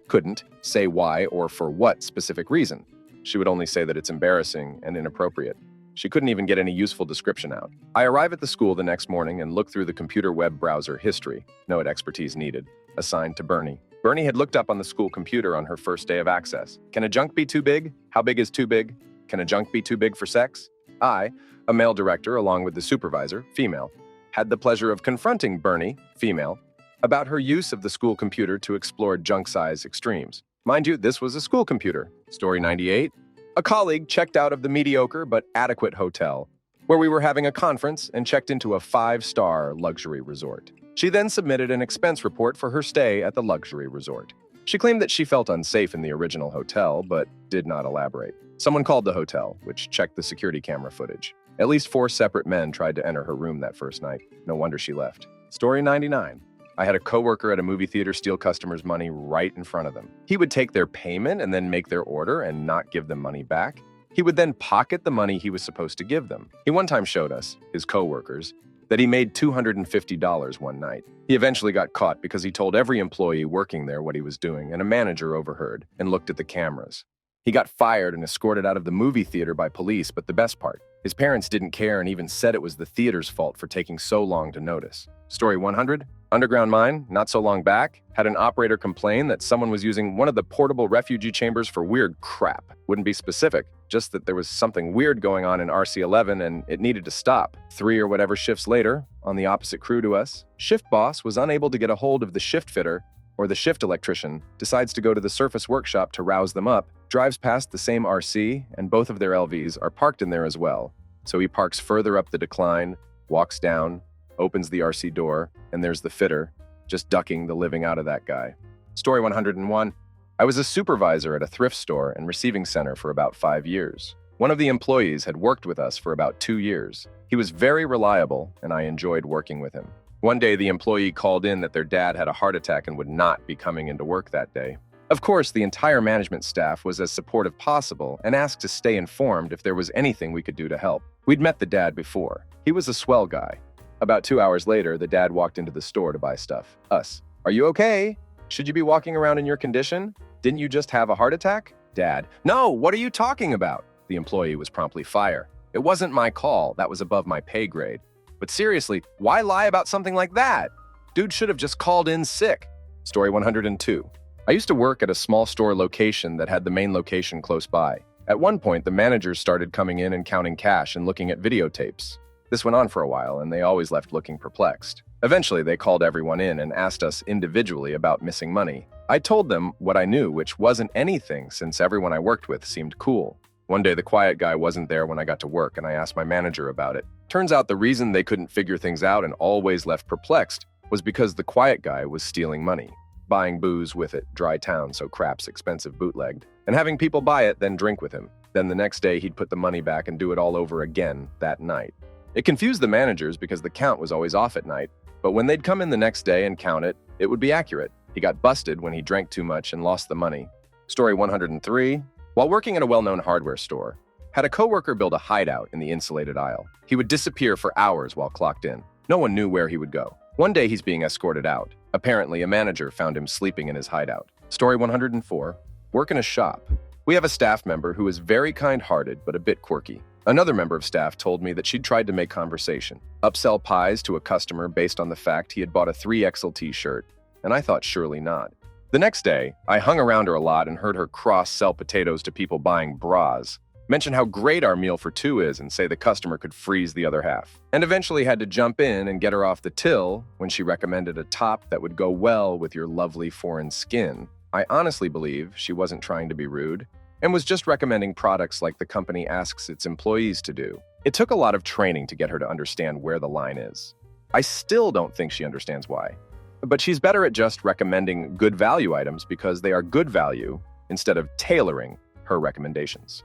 couldn't say why or for what specific reason. She would only say that it's embarrassing and inappropriate. She couldn't even get any useful description out. I arrive at the school the next morning and look through the computer web browser history. No expertise needed. Assigned to Bernie. Bernie had looked up on the school computer on her first day of access. Can a junk be too big? How big is too big? Can a junk be too big for sex? I, a male director along with the supervisor, female, had the pleasure of confronting Bernie, female, about her use of the school computer to explore junk size extremes. Mind you, this was a school computer. Story 98. A colleague checked out of the mediocre but adequate hotel, where we were having a conference, and checked into a 5-star luxury resort. She then submitted an expense report for her stay at the luxury resort. She claimed that she felt unsafe in the original hotel, but did not elaborate. Someone called the hotel, which checked the security camera footage. At least 4 separate men tried to enter her room that first night. No wonder she left. Story 99. I had a coworker at a movie theater steal customers' money right in front of them. He would take their payment and then make their order and not give them money back. He would then pocket the money he was supposed to give them. He one time showed us, his coworkers, that he made $250 one night. He eventually got caught because he told every employee working there what he was doing, and a manager overheard and looked at the cameras. He got fired and escorted out of the movie theater by police, but the best part, his parents didn't care and even said it was the theater's fault for taking so long to notice. Story 100. Underground mine, not so long back, had an operator complain that someone was using one of the portable refugee chambers for weird crap. Wouldn't be specific, just that there was something weird going on in RC11 and it needed to stop. 3 or whatever shifts later, on the opposite crew to us, shift boss was unable to get a hold of the shift fitter, or the shift electrician, decides to go to the surface workshop to rouse them up, drives past the same RC, and both of their LVs are parked in there as well. So he parks further up the decline, walks down, opens the RC door, and there's the fitter, just ducking the living out of that guy. Story 101. I was a supervisor at a thrift store and receiving center for about 5 years. One of the employees had worked with us for about 2 years. He was very reliable, and I enjoyed working with him. One day, the employee called in that their dad had a heart attack and would not be coming into work that day. Of course, the entire management staff was as supportive possible and asked to stay informed if there was anything we could do to help. We'd met the dad before. He was a swell guy. About 2 hours later, the dad walked into the store to buy stuff. Us. Are you okay? Should you be walking around in your condition? Didn't you just have a heart attack? Dad. No, what are you talking about? The employee was promptly fired. It wasn't my call. That was above my pay grade. But seriously, why lie about something like that? Dude should have just called in sick. Story 102. I used to work at a small store location that had the main location close by. At one point, the managers started coming in and counting cash and looking at videotapes. This went on for a while, and they always left looking perplexed. Eventually, they called everyone in and asked us individually about missing money. I told them what I knew, which wasn't anything since everyone I worked with seemed cool. One day, the quiet guy wasn't there when I got to work, and I asked my manager about it. Turns out the reason they couldn't figure things out and always left perplexed was because the quiet guy was stealing money, buying booze with it, dry town, so crap's expensive bootlegged, and having people buy it, then drink with him. Then the next day, he'd put the money back and do it all over again that night. It confused the managers because the count was always off at night, but when they'd come in the next day and count it, it would be accurate. He got busted when he drank too much and lost the money. Story 103. While working at a well-known hardware store, had a coworker build a hideout in the insulated aisle. He would disappear for hours while clocked in. No one knew where he would go. One day he's being escorted out. Apparently, a manager found him sleeping in his hideout. Story 104. Work in a shop. We have a staff member who is very kind-hearted but a bit quirky. Another member of staff told me that she'd tried to make conversation, upsell pies to a customer based on the fact he had bought a 3XL t-shirt, and I thought surely not. The next day, I hung around her a lot and heard her cross-sell potatoes to people buying bras, mention how great our meal for two is and say the customer could freeze the other half, and eventually had to jump in and get her off the till when she recommended a top that would go well with your lovely foreign skin. I honestly believe she wasn't trying to be rude and was just recommending products like the company asks its employees to do. It took a lot of training to get her to understand where the line is. I still don't think she understands why. But she's better at just recommending good value items because they are good value instead of tailoring her recommendations.